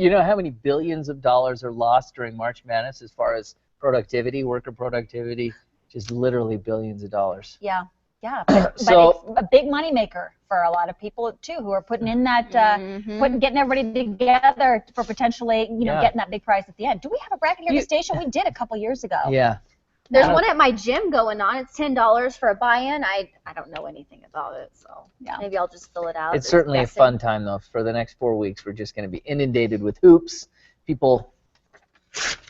know how many billions of dollars are lost during March Madness as far as productivity, worker productivity, just literally billions of dollars. Yeah, yeah. But it's a big money maker for a lot of people too, who are putting in that, getting everybody together for potentially, getting that big prize at the end. Do we have a bracket here at the station? We did a couple years ago. Yeah. There's one at my gym going on. It's $10 for a buy-in. I don't know anything about it, so maybe I'll just fill it out. It's certainly a fun time, though. For the next 4 weeks, we're just going to be inundated with hoops, people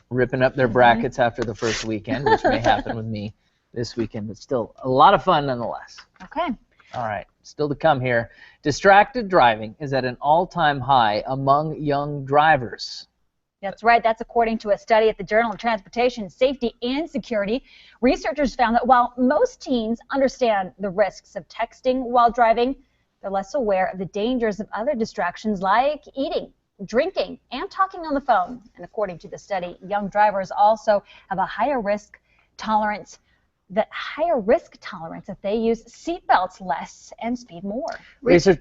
ripping up their brackets after the first weekend, which may happen with me this weekend, but still a lot of fun nonetheless. Okay. All right, still to come here. Distracted driving is at an all-time high among young drivers. That's right. That's according to a study at the Journal of Transportation Safety and Security. Researchers found that while most teens understand the risks of texting while driving, they're less aware of the dangers of other distractions like eating, drinking, and talking on the phone. And according to the study, young drivers also have a higher risk tolerance the higher risk tolerance if they use seatbelts less and speed more. Research.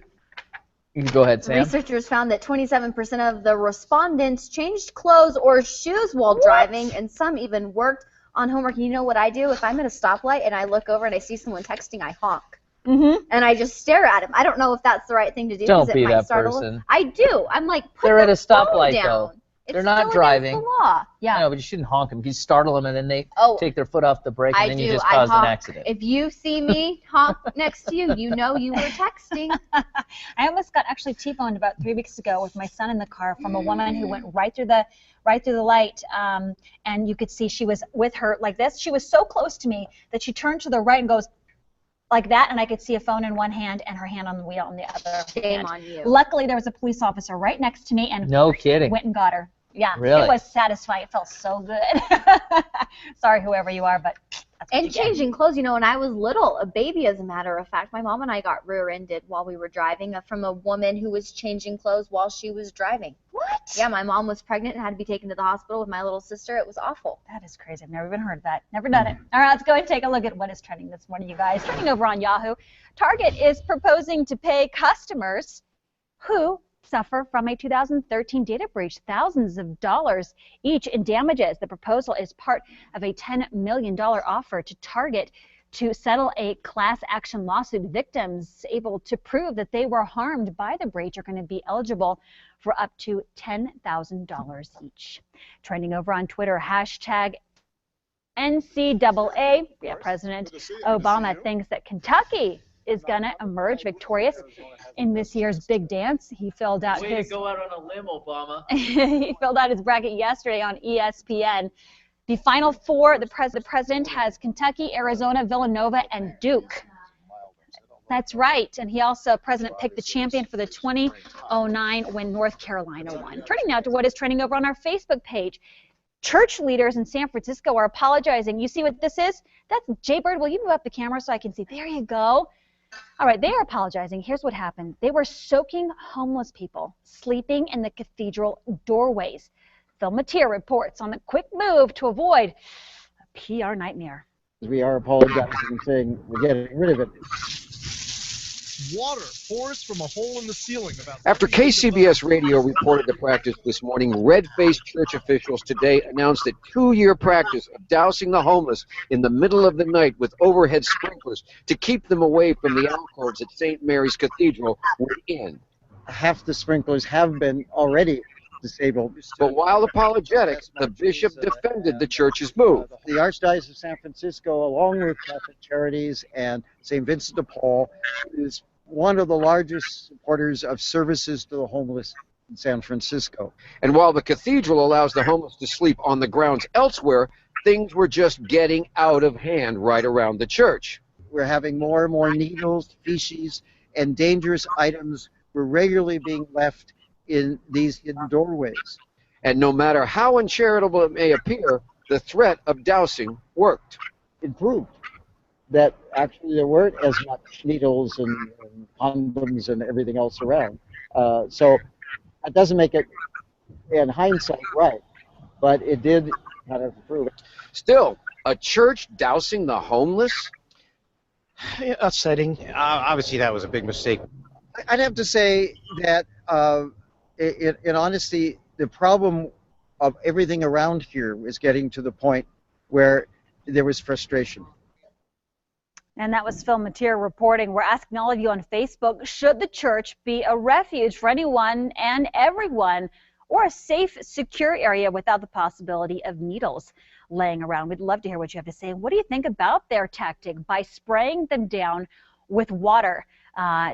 You can go ahead, Sam. Researchers found that 27% of the respondents changed clothes or shoes while driving, and some even worked on homework. You know what I do? If I'm at a stoplight and I look over and I see someone texting, I honk. And I just stare at him. I don't know if that's the right thing to do. Don't 'cause it be might that startle person. them. I do. I'm like, put They're the at a phone stoplight, down. though. It's They're not still driving. against the law. Yeah. I know, but you shouldn't honk them. If you startle them and then they Oh, take their foot off the brake and I then do. you just I caused an honk. accident. If you see me honk next to you, you know you were texting. I almost got actually T-boned about 3 weeks ago with my son in the car from a woman who went right through the light, and you could see she was with her like this. She was so close to me that she turned to the right and goes like that, and I could see a phone in one hand and her hand on the wheel in the other. Shame hand. on you. Luckily, there was a police officer right next to me, and No kidding. went and got her. Yeah, Really? it was satisfying. It felt so good. Sorry, whoever you are, but that's what And you get. changing clothes, you know, when I was little, a baby as a matter of fact, my mom and I got rear-ended while we were driving from a woman who was changing clothes while she was driving. What? Yeah, my mom was pregnant and had to be taken to the hospital with my little sister. It was awful. That is crazy. I've never even heard of that. Never done it. All right, let's go and take a look at what is trending this morning, you guys. Looking over on Yahoo, Target is proposing to pay customers who suffer from a 2013 data breach thousands of dollars each in damages. The proposal is part of a $10 million offer to Target to settle a class action lawsuit. Victims able to prove that they were harmed by the breach are going to be eligible for up to $10,000 each. Trending over on Twitter, hashtag NCAA. Yeah, President Obama thinks that Kentucky is going to emerge victorious in this year's big dance. He filled out Way to his go out on a limb, Obama. he filled out his bracket yesterday on ESPN. The Final Four, the president has Kentucky, Arizona, Villanova, and Duke. That's right. And he also, president picked the champion for the 2009 when North Carolina won. Turning now to what is trending over on our Facebook page. Church leaders in San Francisco are apologizing. You see what this is? That's Jaybird. Will you move up the camera so I can see? There you go. All right, they are apologizing. Here's what happened. They were soaking homeless people sleeping in the cathedral doorways. Phil Matier reports on the quick move to avoid a PR nightmare. We are apologizing and saying we're getting rid of it. Water pours from a hole in the ceiling. After KCBS Radio reported the practice this morning, red-faced church officials today announced a 2-year practice of dousing the homeless in the middle of the night with overhead sprinklers to keep them away from the alcoves at St. Mary's Cathedral would end. Half the sprinklers have been already disabled. But while apologetic, the bishop defended the church's move. The Archdiocese of San Francisco, along with Catholic Charities and St. Vincent de Paul, is one of the largest supporters of services to the homeless in San Francisco. And while the cathedral allows the homeless to sleep on the grounds elsewhere, things were just getting out of hand right around the church. We're having more and more needles, feces, and dangerous items were regularly being left in these hidden doorways. And no matter how uncharitable it may appear, the threat of dousing worked. It proved that actually there weren't as much needles and condoms and everything else around. So that doesn't make it, in hindsight, right, but it did kind of prove it. Still, a church dousing the homeless? Upsetting. Obviously, that was a big mistake. I'd have to say that, in honesty, the problem of everything around here is getting to the point where there was frustration. And that was Phil Matier reporting. We're asking all of you on Facebook, should the church be a refuge for anyone and everyone, or a safe, secure area without the possibility of needles laying around? We'd love to hear what you have to say. What do you think about their tactic by spraying them down with water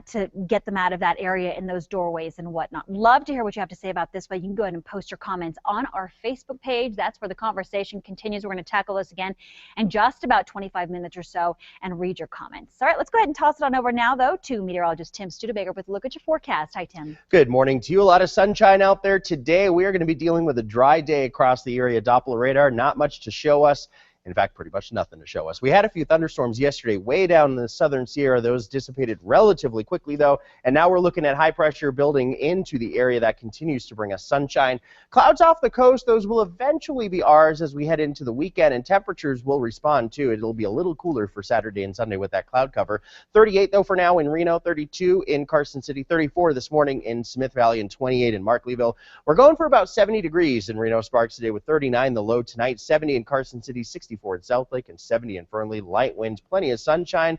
to get them out of that area in those doorways and whatnot? Love to hear what you have to say about this, but you can go ahead and post your comments on our Facebook page. That's where the conversation continues. We're going to tackle this again in just about 25 minutes or so and read your comments. All right, let's go ahead and toss it on over now, though, to meteorologist Tim Studebaker with a look at your forecast. Hi, Tim. Good morning to you. A lot of sunshine out there today. We are going to be dealing with a dry day across the area. Doppler radar, not much to show us. In fact, pretty much nothing to show us. We had a few thunderstorms yesterday way down in the southern Sierra. Those dissipated relatively quickly, though, and now we're looking at high pressure building into the area that continues to bring us sunshine. Clouds off the coast, those will eventually be ours as we head into the weekend, and temperatures will respond too. It'll be a little cooler for Saturday and Sunday with that cloud cover. 38 though for now in Reno, 32 in Carson City, 34 this morning in Smith Valley, and 28 in Markleeville. We're going for about 70 degrees in Reno Sparks today with 39 the low tonight, 70 in Carson City, 64 in Southlake, and 70 in Fernley. Light winds, plenty of sunshine.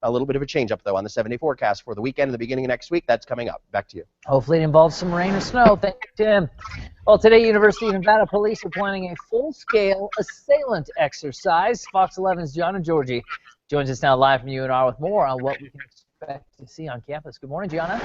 A little bit of a change up, though, on the 70 forecast for the weekend and the beginning of next week. That's coming up. Back to you. Hopefully it involves some rain or snow. Thank you, Tim. Well, today, University of Nevada police are planning a full-scale assailant exercise. Fox 11's Gianna Georgie joins us now live from UNR with more on what we can expect to see on campus. Good morning, Gianna.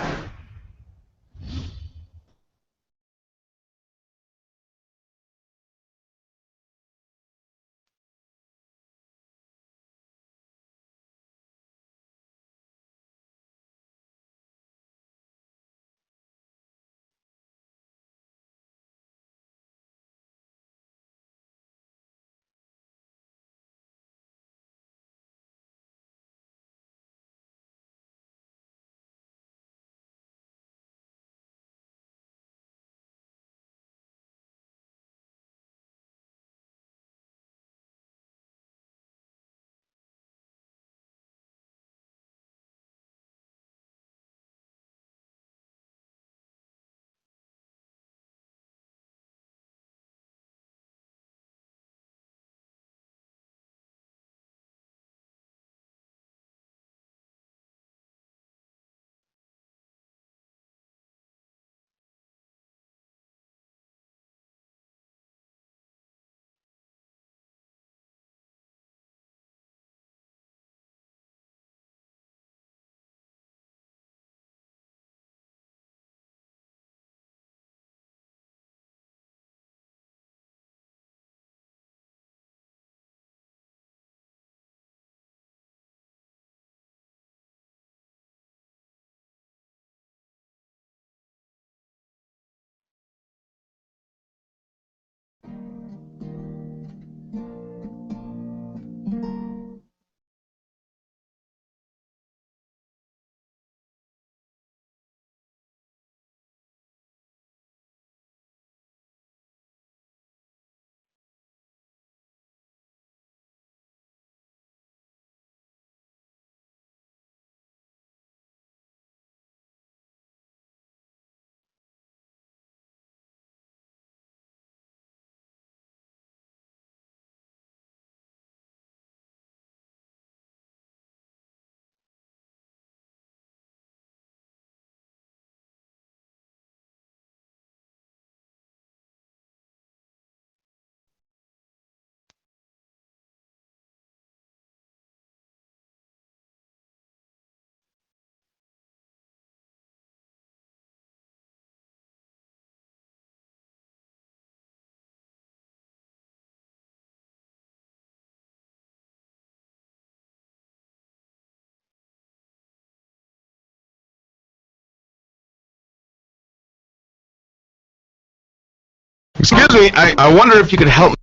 Excuse me, I wonder if you could help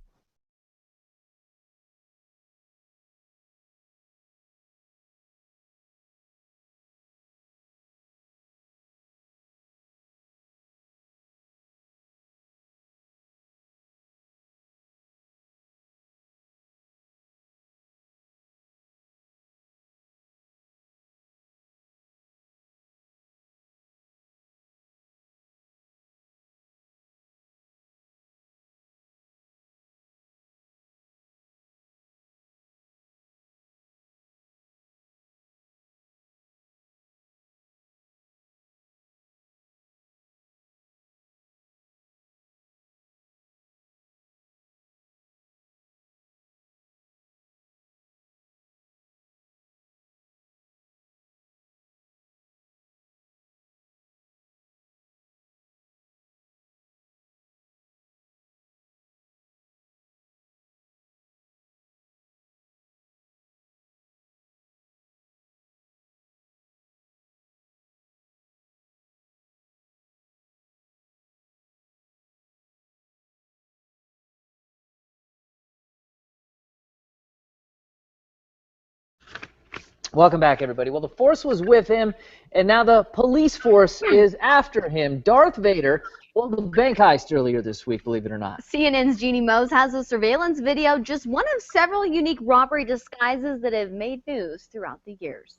Welcome back, everybody. Well, the Force was with him, and now the police force is after him. Darth Vader pulled the bank heist earlier this week, believe it or not. CNN's Jeannie Mose has a surveillance video, just one of several unique robbery disguises that have made news throughout the years.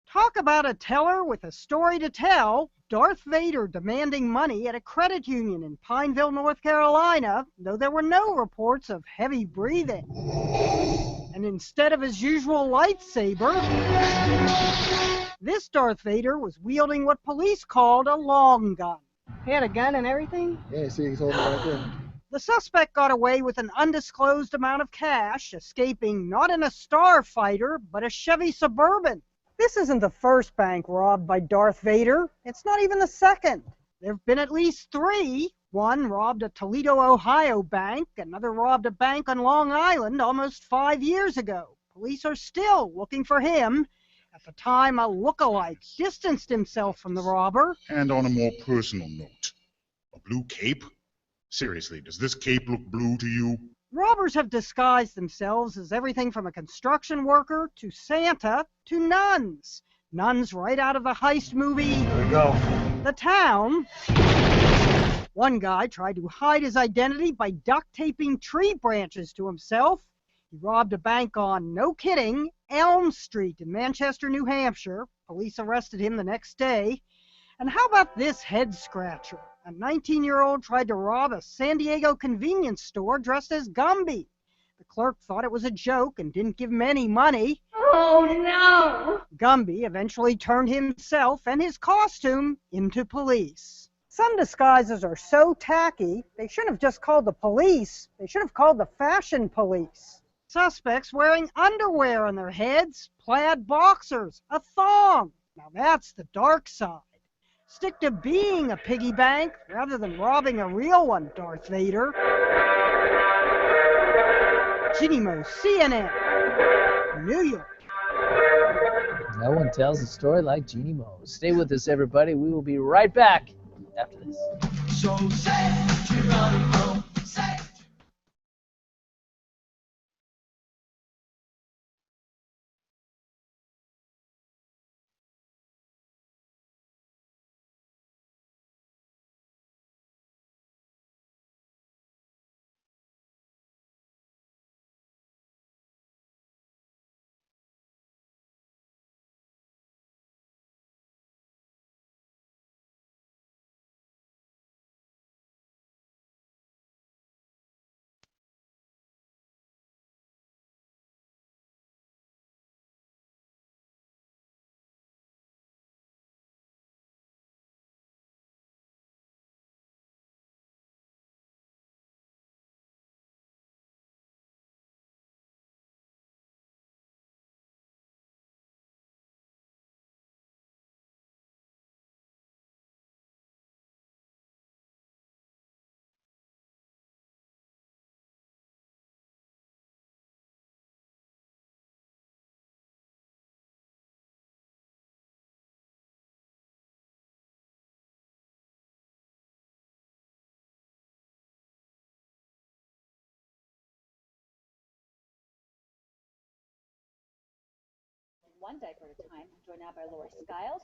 Talk about a teller with a story to tell. Darth Vader demanding money at a credit union in Pineville, North Carolina, though there were no reports of heavy breathing. And instead of his usual lightsaber, this Darth Vader was wielding what police called a long gun. He had a gun and everything? Yeah, see, he's holding it right there. The suspect got away with an undisclosed amount of cash, escaping not in a Starfighter, but a Chevy Suburban. This isn't the first bank robbed by Darth Vader. It's not even the second. There have been at least 3. One robbed a Toledo, Ohio bank. Another robbed a bank on Long Island almost 5 years ago. Police are still looking for him. At the time, a lookalike distanced himself from the robber. And on a more personal note, a blue cape? Seriously, does this cape look blue to you? Robbers have disguised themselves as everything from a construction worker to Santa to nuns. Nuns right out of the heist movie, There we go. The Town. One guy tried to hide his identity by duct taping tree branches to himself. He robbed a bank on, no kidding, Elm Street in Manchester, New Hampshire. Police arrested him the next day. And how about this head scratcher? A 19-year-old tried to rob a San Diego convenience store dressed as Gumby. The clerk thought it was a joke and didn't give him any money. Oh, no! Gumby eventually turned himself and his costume into police. Some disguises are so tacky, they shouldn't have just called the police. They should have called the fashion police. Suspects wearing underwear on their heads, plaid boxers, a thong. Now that's the dark side. Stick to being a piggy bank rather than robbing a real one, Darth Vader. Jeannie Mose, CNN, New York. No one tells a story like Jeannie Mose. Stay with us, everybody. We will be right back after this. So say Geronimo, say. One diaper at a time. I'm joined now by Lori Skiles.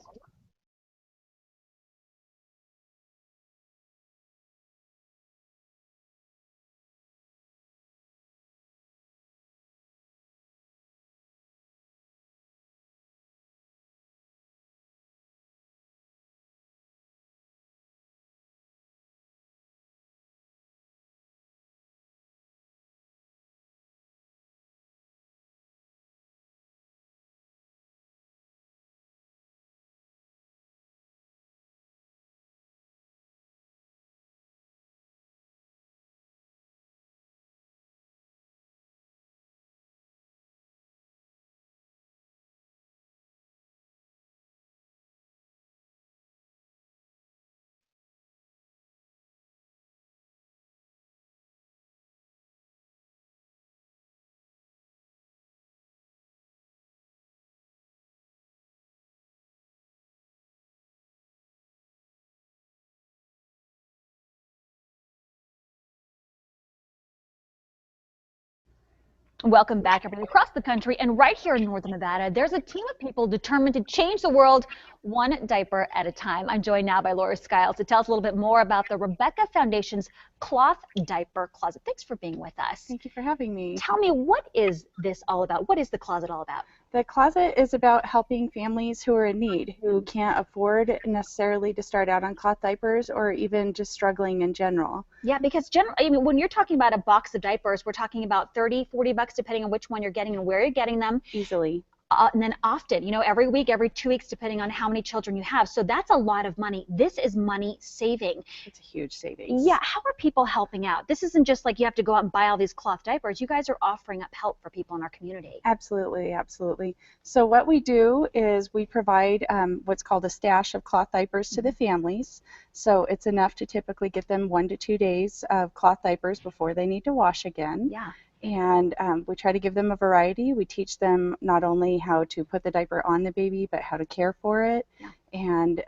Welcome back, everybody, across the country. And right here in Northern Nevada, there's a team of people determined to change the world one diaper at a time. I'm joined now by Laura Skiles to tell us a little bit more about the Rebecca Foundation's Cloth Diaper Closet. Thanks for being with us. Thank you for having me. Tell me, what is this all about? What is the closet all about? The closet is about helping families who are in need, who can't afford necessarily to start out on cloth diapers or even just struggling in general. Yeah, because I mean, when you're talking about a box of diapers, we're talking about 30, 40 bucks depending on which one you're getting and where you're getting them. Easily. And then often, you know, every week, every 2 weeks, depending on how many children you have. So that's a lot of money. This is money saving. It's a huge savings. Yeah, how are people helping out? This isn't just like you have to go out and buy all these cloth diapers. You guys are offering up help for people in our community. Absolutely, absolutely. So what we do is we provide what's called a stash of cloth diapers to the families. So it's enough to typically get them 1 to 2 days of cloth diapers before they need to wash again. Yeah. And we try to give them a variety. We teach them not only how to put the diaper on the baby, but how to care for it. Yeah. And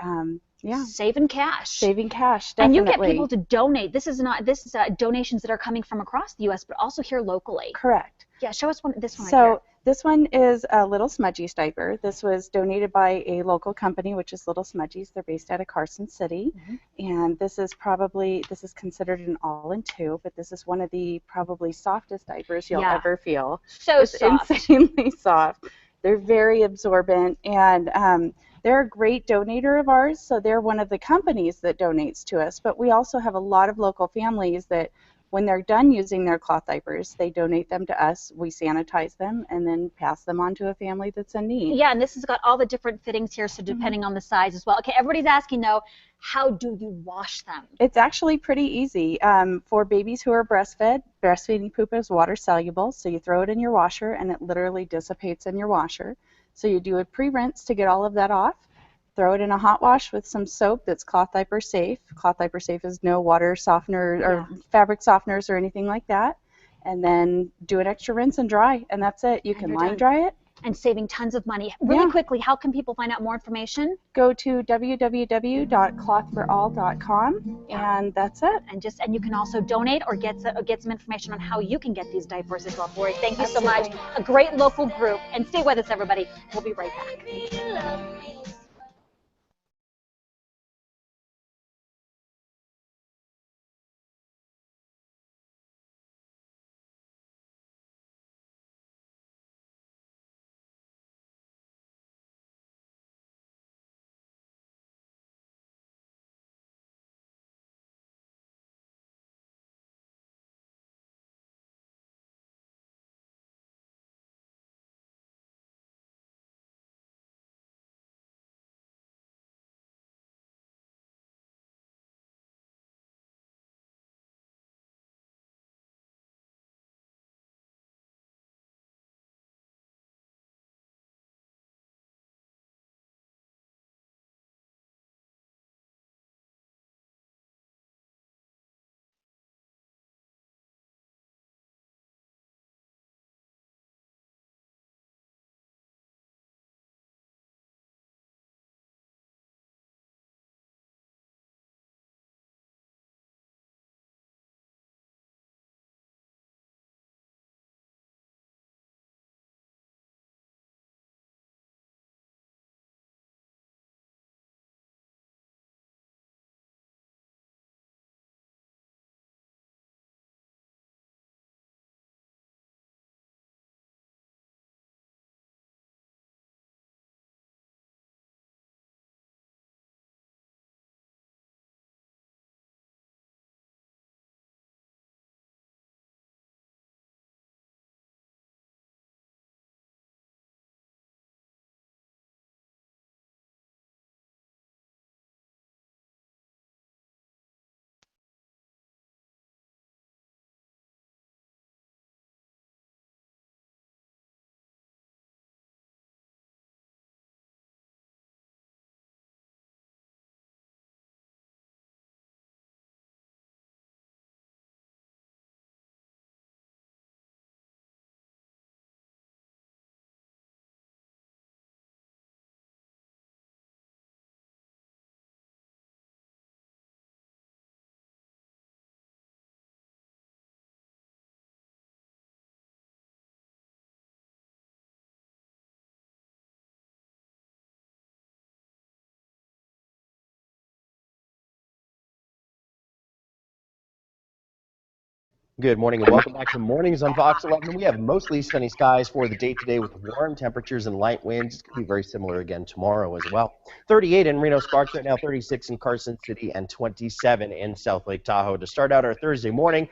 yeah, saving cash. Saving cash, definitely. And you get people to donate. This is donations that are coming from across the U.S., but also here locally. Correct. Yeah, show us this one right So here. this one is a Little Smudgies diaper. This was donated by a local company, which is Little Smudgies. They're based out of Carson City. And this is considered an all-in-two, but this is one of the probably softest diapers you'll ever feel. So it's soft. Insanely soft. They're very absorbent, and they're a great donator of ours, so they're one of the companies that donates to us. But we also have a lot of local families that when they're done using their cloth diapers, they donate them to us. We sanitize them and then pass them on to a family that's in need. Yeah, and this has got all the different fittings here, so depending on the size as well. Okay, everybody's asking though, how do you wash them? It's actually pretty easy. For babies who are breastfed, breastfeeding poop is water soluble, so you throw it in your washer and it literally dissipates in your washer. So you do a pre-rinse to get all of that off. Throw it in a hot wash with some soap that's cloth diaper safe. Cloth diaper safe is no water softener or fabric softeners or anything like that. And then do an extra rinse and dry, and that's it. You can line dry it. And saving tons of money. Really quickly, how can people find out more information? Go to www.clothforall.com, and that's it. And you can also donate or get some information on how you can get these diapers as well. Lori, thank you so much. A great local group. And stay with us, everybody. We'll be right back. Good morning and welcome back to Mornings on Fox 11. We have mostly sunny skies for the day today with warm temperatures and light winds. It's going to be very similar again tomorrow as well. 38 in Reno Sparks right now, 36 in Carson City, and 27 in South Lake Tahoe. To start out our Thursday morning,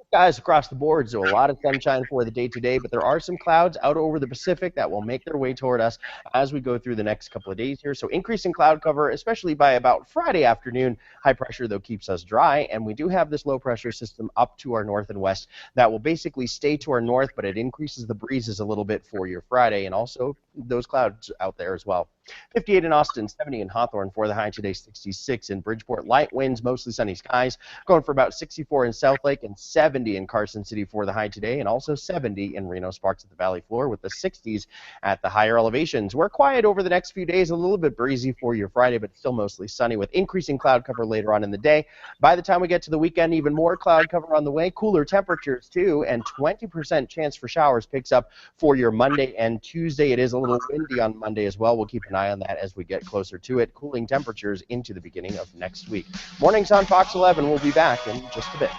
skies across the board, so a lot of sunshine for the day today, but there are some clouds out over the Pacific that will make their way toward us as we go through the next couple of days here. So increasing cloud cover, especially by about Friday afternoon. High pressure, though, keeps us dry, and we do have this low pressure system up to our north and west that will basically stay to our north, but it increases the breezes a little bit for your Friday, and also those clouds out there as well. 58 in Austin, 70 in Hawthorne for the high today, 66 in Bridgeport. Light winds, mostly sunny skies, going for about 64 in Southlake and 70 in Carson City for the high today, and also 70 in Reno Sparks at the valley floor with the 60s at the higher elevations. We're quiet over the next few days, a little bit breezy for your Friday, but still mostly sunny with increasing cloud cover later on in the day. By the time we get to the weekend, even more cloud cover on the way, cooler temperatures too, and 20% chance for showers picks up for your Monday and Tuesday. It is a little windy on Monday as well. We'll keep an eye on that as we get closer to it. Cooling temperatures into the beginning of next week. Mornings on Fox 11 will be back in just a bit.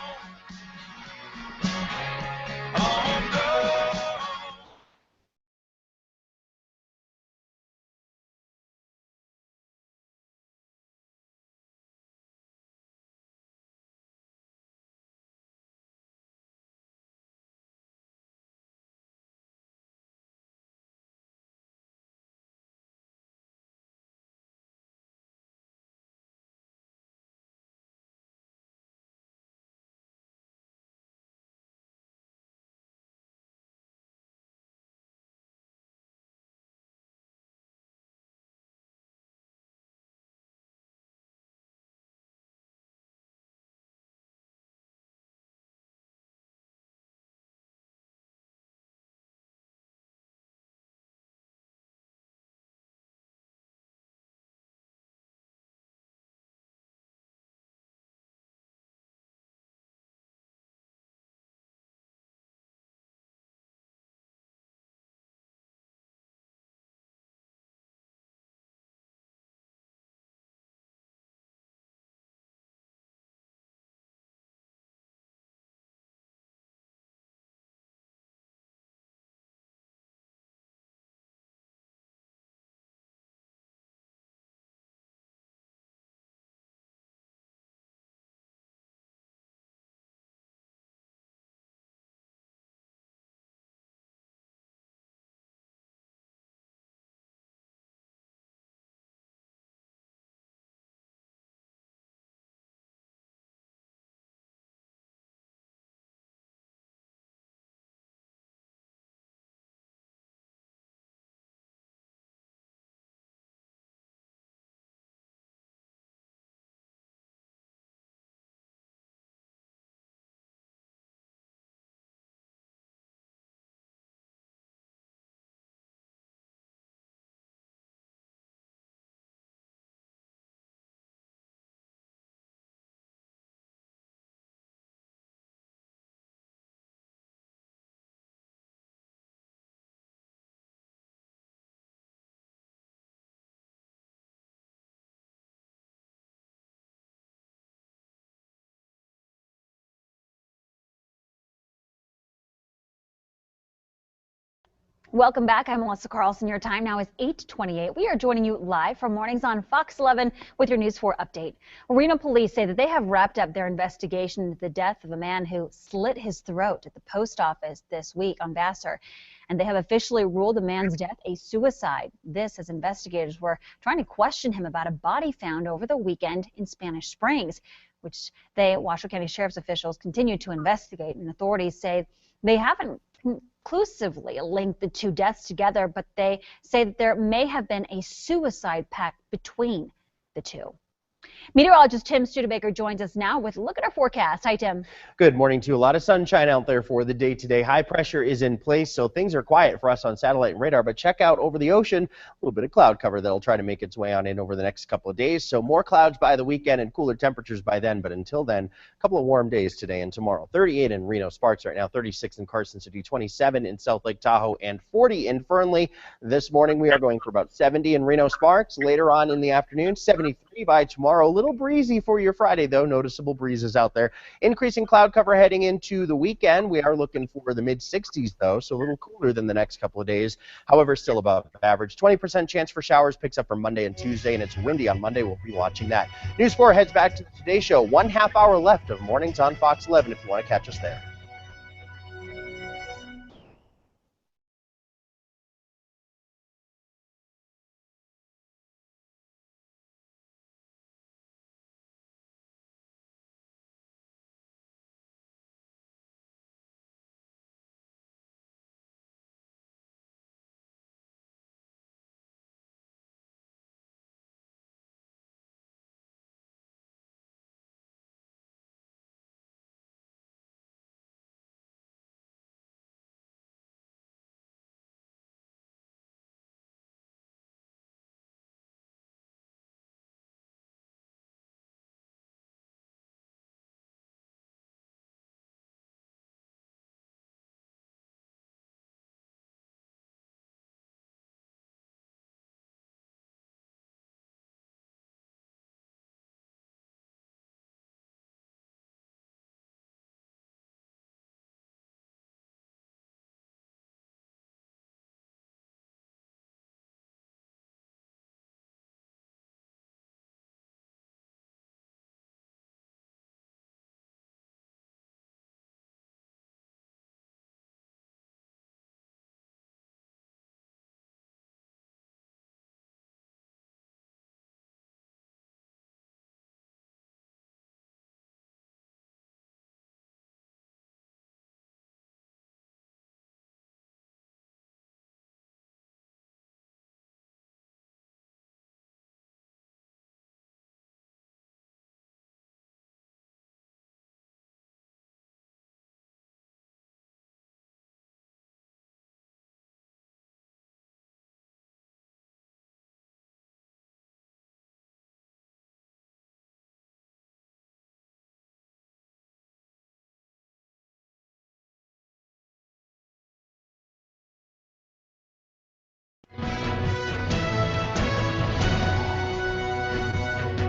Welcome back. I'm Melissa Carlson. Your time now is 8:28. We are joining you live from Mornings on Fox 11 with your News 4 update. Reno police say that they have wrapped up their investigation into the death of a man who slit his throat at the post office this week on Vassar. And they have officially ruled the man's death a suicide. This as investigators were trying to question him about a body found over the weekend in Spanish Springs, which Washoe County Sheriff's officials continue to investigate. And authorities say they haven't conclusively linked the two deaths together, but they say that there may have been a suicide pact between the two. Meteorologist Tim Studebaker joins us now with a look at our forecast. Hi, Tim. Good morning to you. A lot of sunshine out there for the day today. High pressure is in place, so things are quiet for us on satellite and radar, but check out over the ocean, a little bit of cloud cover that'll try to make its way on in over the next couple of days. So more clouds by the weekend and cooler temperatures by then, but until then, a couple of warm days today and tomorrow. 38 in Reno Sparks right now, 36 in Carson City, 27 in South Lake Tahoe, and 40 in Fernley. This morning we are going for about 70 in Reno Sparks. Later on in the afternoon, 73 30 by tomorrow. A little breezy for your Friday, though. Noticeable breezes out there. Increasing cloud cover heading into the weekend. We are looking for the mid-60s, though, so a little cooler than the next couple of days. However, still above average. 20% chance for showers picks up for Monday and Tuesday, and it's windy on Monday. We'll be watching that. News 4 heads back to the Today Show. 1/2 hour left of Mornings on Fox 11 if you want to catch us there.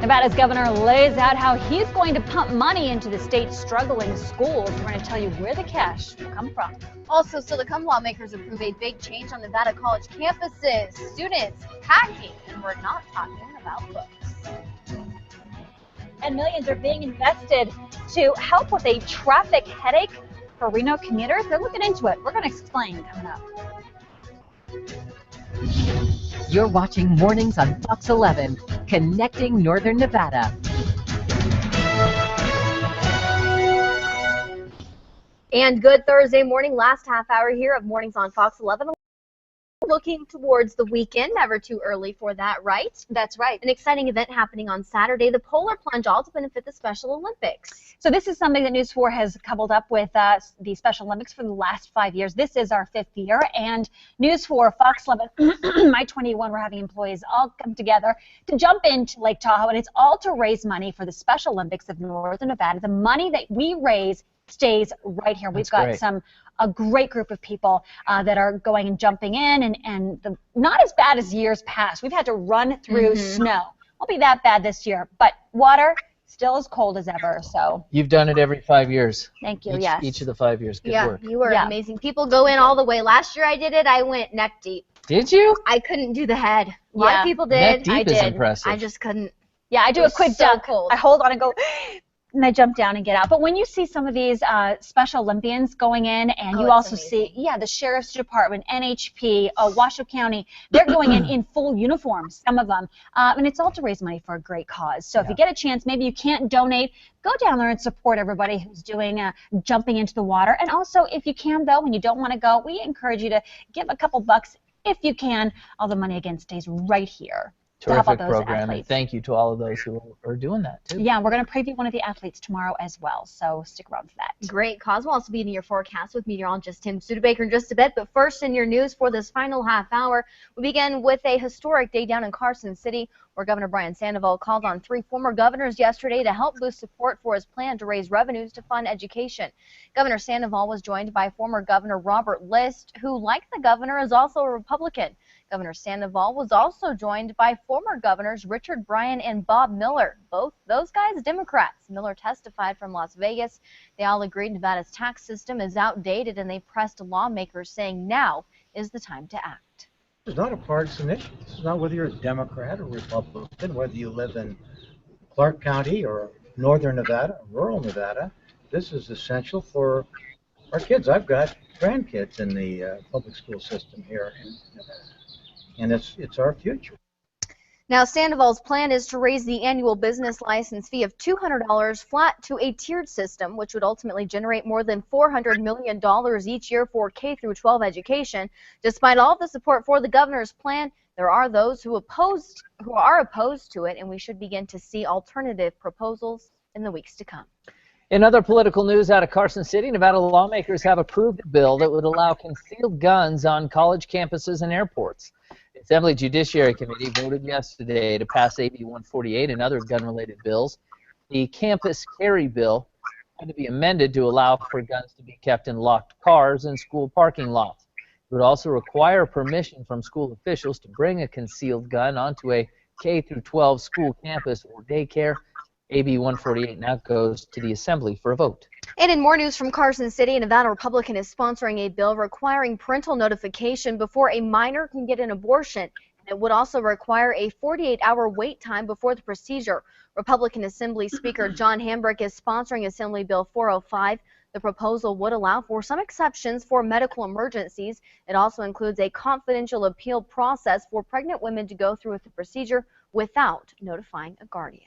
Nevada's governor lays out how he's going to pump money into the state's struggling schools. We're going to tell you where the cash will come from. Also, still to come, lawmakers approve a big change on Nevada college campuses. Students packing, and we're not talking about books. And millions are being invested to help with a traffic headache for Reno commuters. They're looking into it. We're going to explain coming up. You're watching Mornings on Fox 11, connecting Northern Nevada. And good Thursday morning, last half hour here of Mornings on Fox 11. Looking towards the weekend, never too early for that, right? That's right. An exciting event happening on Saturday, the Polar Plunge, all to benefit the Special Olympics. So this is something that News 4 has coupled up with the Special Olympics for the last 5 years. This is our 5th year, and News 4, Fox 11, My 21, we're having employees all come together to jump into Lake Tahoe, and it's all to raise money for the Special Olympics of Northern Nevada. The money that we raise stays right here. We've got a great group of people that are going and jumping in, and not as bad as years past. We've had to run through snow. Won't be that bad this year, but water still as cold as ever. So you've done it every 5 years. Thank you. Each of the 5 years. Good work. You were amazing. People go in all the way. Last year I did it. I went neck deep. Did you? I couldn't do the head. A lot of people did. Neck deep I is did. impressive. I just couldn't. Yeah, I do a quick dunk. Cold. I hold on and go, and I jump down and get out. But when you see some of these Special Olympians going in, and you also see, the Sheriff's Department, NHP, Washoe County, they're going in full uniforms, some of them. And it's all to raise money for a great cause. So if you get a chance, maybe you can't donate, go down there and support everybody who's doing jumping into the water. And also, if you can, though, when you don't want to go, we encourage you to give a couple bucks if you can. All the money, again, stays right here. Terrific program, and thank you to all of those who are doing that, too. Yeah, we're going to preview one of the athletes tomorrow as well, so stick around for that. Great cause. We'll also be in your forecast with meteorologist Tim Studebaker in just a bit, but first in your news for this final half hour, we begin with a historic day down in Carson City, where Governor Brian Sandoval called on 3 former governors yesterday to help boost support for his plan to raise revenues to fund education. Governor Sandoval was joined by former Governor Robert List, who, like the governor, is also a Republican. Governor Sandoval was also joined by former governors Richard Bryan and Bob Miller. Both those guys Democrats. Miller testified from Las Vegas. They all agreed Nevada's tax system is outdated, and they pressed lawmakers, saying now is the time to act. It's not a partisan issue. This is not whether you're a Democrat or Republican, whether you live in Clark County or northern Nevada, rural Nevada. This is essential for our kids. I've got grandkids in the public school system here in Nevada, and it's our future. Now, Sandoval's plan is to raise the annual business license fee of $200 flat to a tiered system, which would ultimately generate more than $400 million each year for K-12 education. Despite all the support for the governor's plan, there are those who are opposed to it, and we should begin to see alternative proposals in the weeks to come. In other political news out of Carson City, Nevada lawmakers have approved a bill that would allow concealed guns on college campuses and airports. The Assembly Judiciary Committee voted yesterday to pass AB 148 and other gun-related bills. The campus carry bill had to be amended to allow for guns to be kept in locked cars and school parking lots. It would also require permission from school officials to bring a concealed gun onto a K-12 school campus or daycare. AB 148 now goes to the Assembly for a vote. And in more news from Carson City, a Nevada Republican is sponsoring a bill requiring parental notification before a minor can get an abortion. And it would also require a 48-hour wait time before the procedure. Republican Assembly Speaker John Hambrick is sponsoring Assembly Bill 405. The proposal would allow for some exceptions for medical emergencies. It also includes a confidential appeal process for pregnant women to go through with the procedure without notifying a guardian.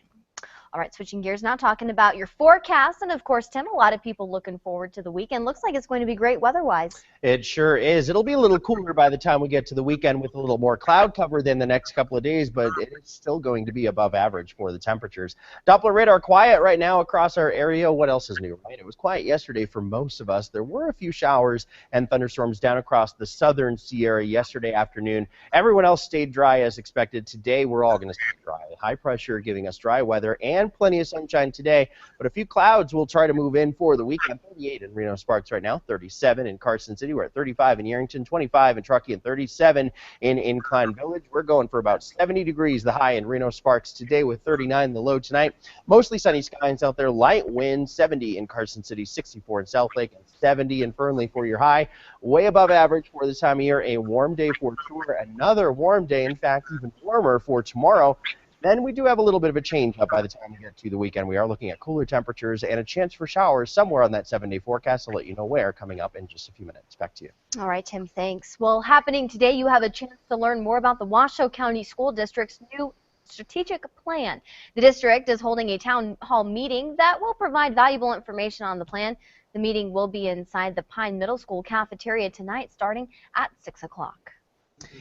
All right, switching gears now, talking about your forecast. And of course, Tim, a lot of people looking forward to the weekend. Looks like it's going to be great weather-wise. It sure is. It'll be a little cooler by the time we get to the weekend with a little more cloud cover than the next couple of days, but it's still going to be above average for the temperatures. Doppler radar quiet right now across our area. What else is new, right? It was quiet yesterday for most of us. There were a few showers and thunderstorms down across the southern Sierra yesterday afternoon. Everyone else stayed dry as expected. Today, we're all going to stay dry. High pressure giving us dry weather and plenty of sunshine today, but a few clouds will try to move in for the weekend. 38 in Reno Sparks right now, 37 in Carson City. We're at 35 in Yerington, 25 in Truckee, and 37 in Incline Village. We're going for about 70 degrees the high in Reno Sparks today with 39 the low tonight. Mostly sunny skies out there, light wind, 70 in Carson City, 64 in Southlake, and 70 in Fernley for your high. Way above average for this time of year. A warm day for sure. Another warm day, in fact, even warmer for tomorrow. Then we do have a little bit of a change up by the time we get to the weekend. We are looking at cooler temperatures and a chance for showers somewhere on that 7-day forecast. I'll let you know where coming up in just a few minutes. Back to you. All right, Tim, thanks. Well, happening today, you have a chance to learn more about the Washoe County School District's new strategic plan. The district is holding a town hall meeting that will provide valuable information on the plan. The meeting will be inside the Pine Middle School cafeteria tonight starting at 6 o'clock.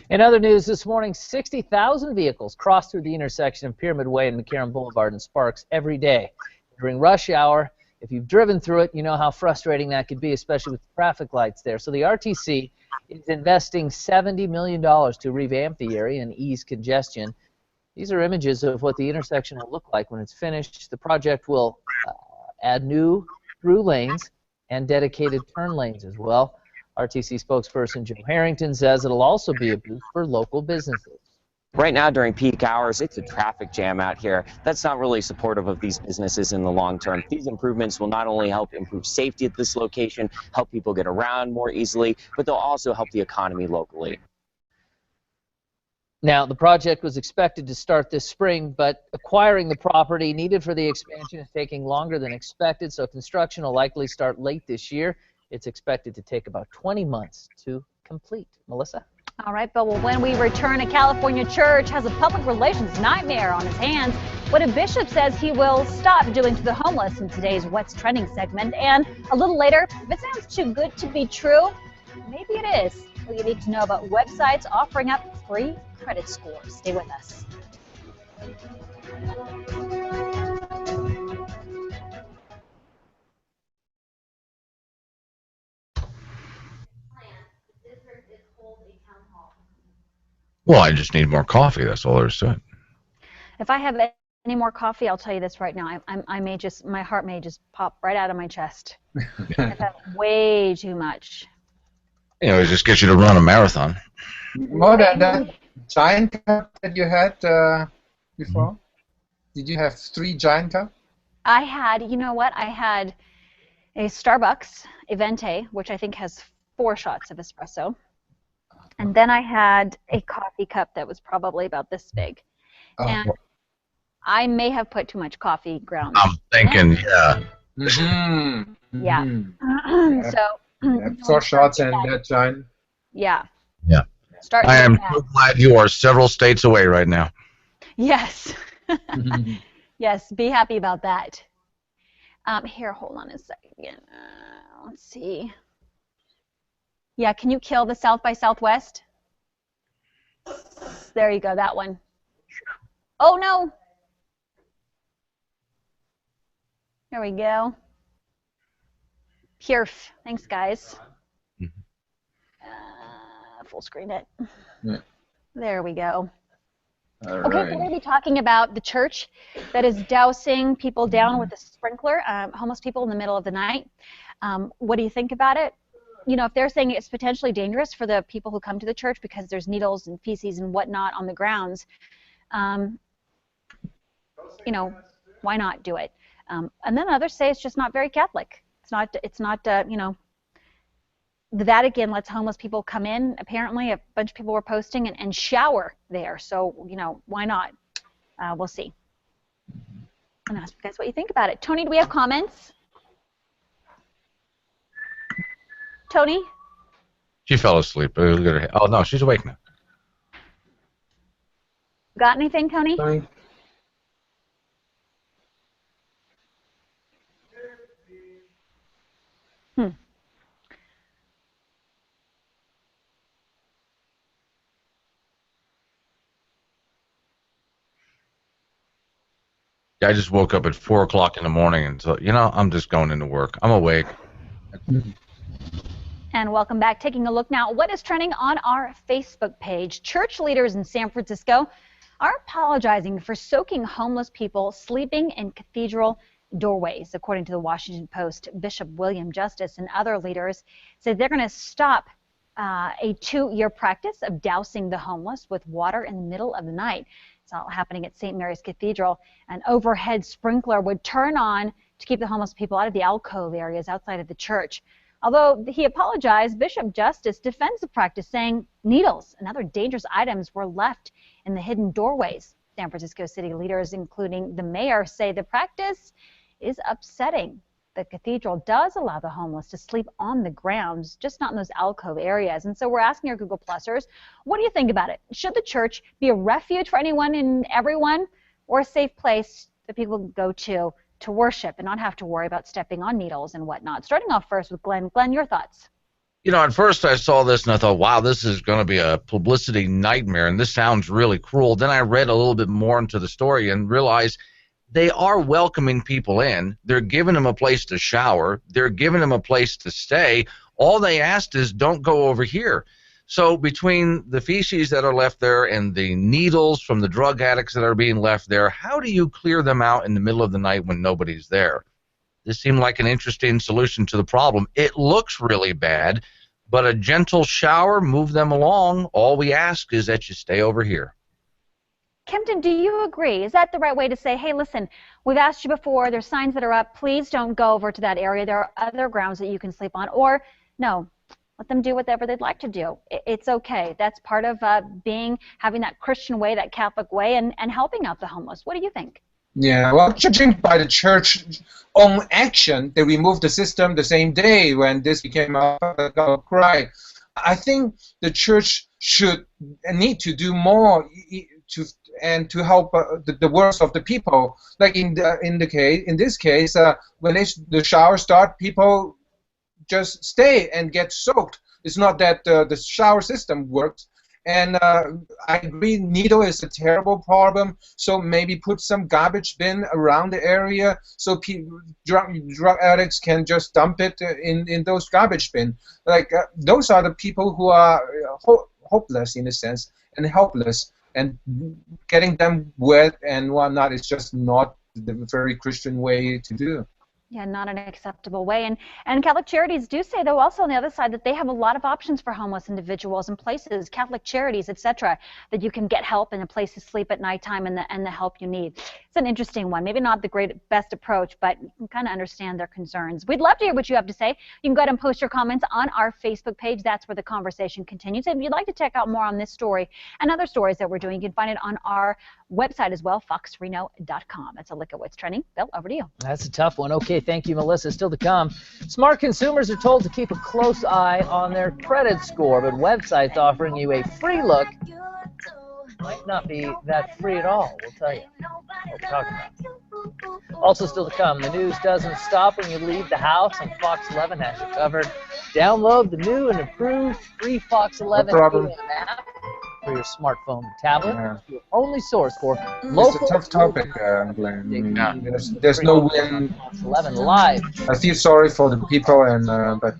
In other news this morning, 60,000 vehicles cross through the intersection of Pyramid Way and McCarran Boulevard in Sparks every day. During rush hour, if you've driven through it, you know how frustrating that could be, especially with traffic lights there. So the RTC is investing $70 million to revamp the area and ease congestion. These are images of what the intersection will look like when it's finished. The project will add new through lanes and dedicated turn lanes as well. RTC spokesperson Joe Harrington says it'll also be a boost for local businesses. Right now during peak hours, it's a traffic jam out here. That's not really supportive of these businesses in the long term. These improvements will not only help improve safety at this location, help people get around more easily, but they'll also help the economy locally. Now, the project was expected to start this spring, but acquiring the property needed for the expansion is taking longer than expected, so construction will likely start late this year. It's expected to take about 20 months to complete. Melissa? All right, Bill. Well, when we return, a California church has a public relations nightmare on his hands. What a bishop says he will stop doing to the homeless in today's What's Trending segment. And a little later, if it sounds too good to be true, maybe it is. What you need to know about websites offering up free credit scores. Stay with us. Well, I just need more coffee. That's all there is to it. If I have any more coffee, I'll tell you this right now. My heart may just pop right out of my chest. I've had way too much. You know, it just gets you to run a marathon. More than that giant cup that you had before? Did you have 3 giant cups? I had, you know what? I had a Starbucks Evente, which I think has 4 shots of espresso. And then I had a coffee cup that was probably about this big. And I may have put too much coffee grounds. I'm thinking, yeah. Yeah. So 4 shots and that giant. yeah. Yeah. Start I am doing so that. glad you are several states away right now. Yes. Yes, be happy about that. Here, hold on a second. Let's see. Yeah, can you kill the South by Southwest? There you go, that one. Oh, no. There we go. Purf. Thanks, guys. Full screen it. Yeah. There we go. All Okay, so right. we're going to be talking about the church that is dousing people down with a sprinkler, homeless people in the middle of the night. What do you think about it? You know, if they're saying it's potentially dangerous for the people who come to the church because there's needles and feces and whatnot on the grounds, you know, why not do it? And then others say it's just not very Catholic. It's not, you know, the Vatican lets homeless people come in. Apparently, a bunch of people were posting and shower there. So, you know, why not? We'll see. And ask you guys what you think about it. Tony, do we have comments? Tony? She fell asleep. Look at her. Oh, no, she's awake now. Got anything, Tony? I just woke up at 4 o'clock in the morning and so, you know, I'm just going into work. I'm awake. And welcome back. Taking a look now, what is trending on our Facebook page? Church leaders in San Francisco are apologizing for soaking homeless people sleeping in cathedral doorways. According to the Washington Post, Bishop William Justice and other leaders said they're going to stop a 2-year practice of dousing the homeless with water in the middle of the night. It's all happening at St. Mary's Cathedral. An overhead sprinkler would turn on to keep the homeless people out of the alcove areas outside of the church. Although he apologized, Bishop Justice defends the practice, saying needles and other dangerous items were left in the hidden doorways. San Francisco city leaders, including the mayor, say the practice is upsetting. The cathedral does allow the homeless to sleep on the grounds, just not in those alcove areas. And so we're asking our Google Plusers, what do you think about it? Should the church be a refuge for anyone and everyone, or a safe place that people can go to worship and not have to worry about stepping on needles and whatnot? Starting off first with Glenn. Glenn, your thoughts? You know, at first I saw this and I thought, wow, this is going to be a publicity nightmare, and this sounds really cruel. Then I read a little bit more into the story and realized they are welcoming people in. They're giving them a place to shower. They're giving them a place to stay. All they asked is don't go over here. So between the feces that are left there and the needles from the drug addicts that are being left there, how do you clear them out in the middle of the night when nobody's there? This seemed like an interesting solution to the problem. It looks really bad, but a gentle shower, move them along. All we ask is that you stay over here. Kempton, do you agree? Is that the right way to say, hey, listen, we've asked you before, there's signs that are up, please don't go over to that area, there are other grounds that you can sleep on, or no, let them do whatever they'd like to do. It's okay. That's part of having that Christian way, that Catholic way, and helping out the homeless. What do you think? Yeah, well, judging by the church's own action, they removed the system the same day when this became a public outcry. I think the church need to do more to help the worst of the people. Like in this case, when the shower start, people just stay and get soaked. It's not that the shower system works. And I agree, needle is a terrible problem. So maybe put some garbage bin around the area so drug addicts can just dump it in those garbage bin. Like those are the people who are hopeless in a sense and helpless. And getting them wet and whatnot is just not the very Christian way to do. Yeah, not an acceptable way. And Catholic Charities do say, though, also on the other side, that they have a lot of options for homeless individuals and places, Catholic Charities, etc., that you can get help and a place to sleep at nighttime and the help you need. It's an interesting one. Maybe not the best approach, but you can kind of understand their concerns. We'd love to hear what you have to say. You can go ahead and post your comments on our Facebook page. That's where the conversation continues. And if you'd like to check out more on this story and other stories that we're doing, you can find it on our website as well, foxreno.com. That's a look at what's trending. Bill, over to you. That's a tough one. Okay, thank you, Melissa. Still to come. Smart consumers are told to keep a close eye on their credit score, but websites offering you a free look might not be that free at all. We'll tell you what we're talking about. Also still to come, the news doesn't stop when you leave the house, and Fox 11 has you covered. Download the new and improved free Fox 11 AM app for your smartphone and tablet. Your only source for local. It's a tough topic, Glenn. There's no win. Fox 11 live. I feel sorry for the people, and but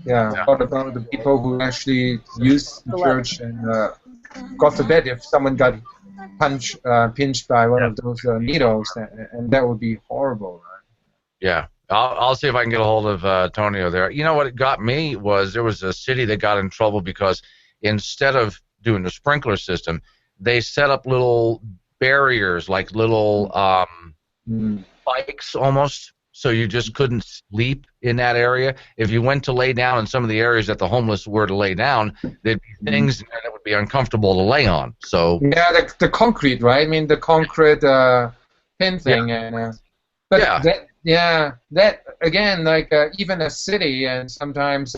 what about the people who actually use the church? And God forbid if someone got pinched by one of those needles, and that would be horrible. Right? Yeah. I'll see if I can get a hold of Tonio there. You know what it got me was there was a city that got in trouble because instead of doing the sprinkler system, they set up little barriers, like little spikes almost, so you just couldn't sleep in that area. If you went to lay down in some of the areas that the homeless were to lay down, there'd be things in there that would be uncomfortable to lay on. So yeah, the concrete, right? I mean, the concrete pin thing, and but that again, like even a city, and sometimes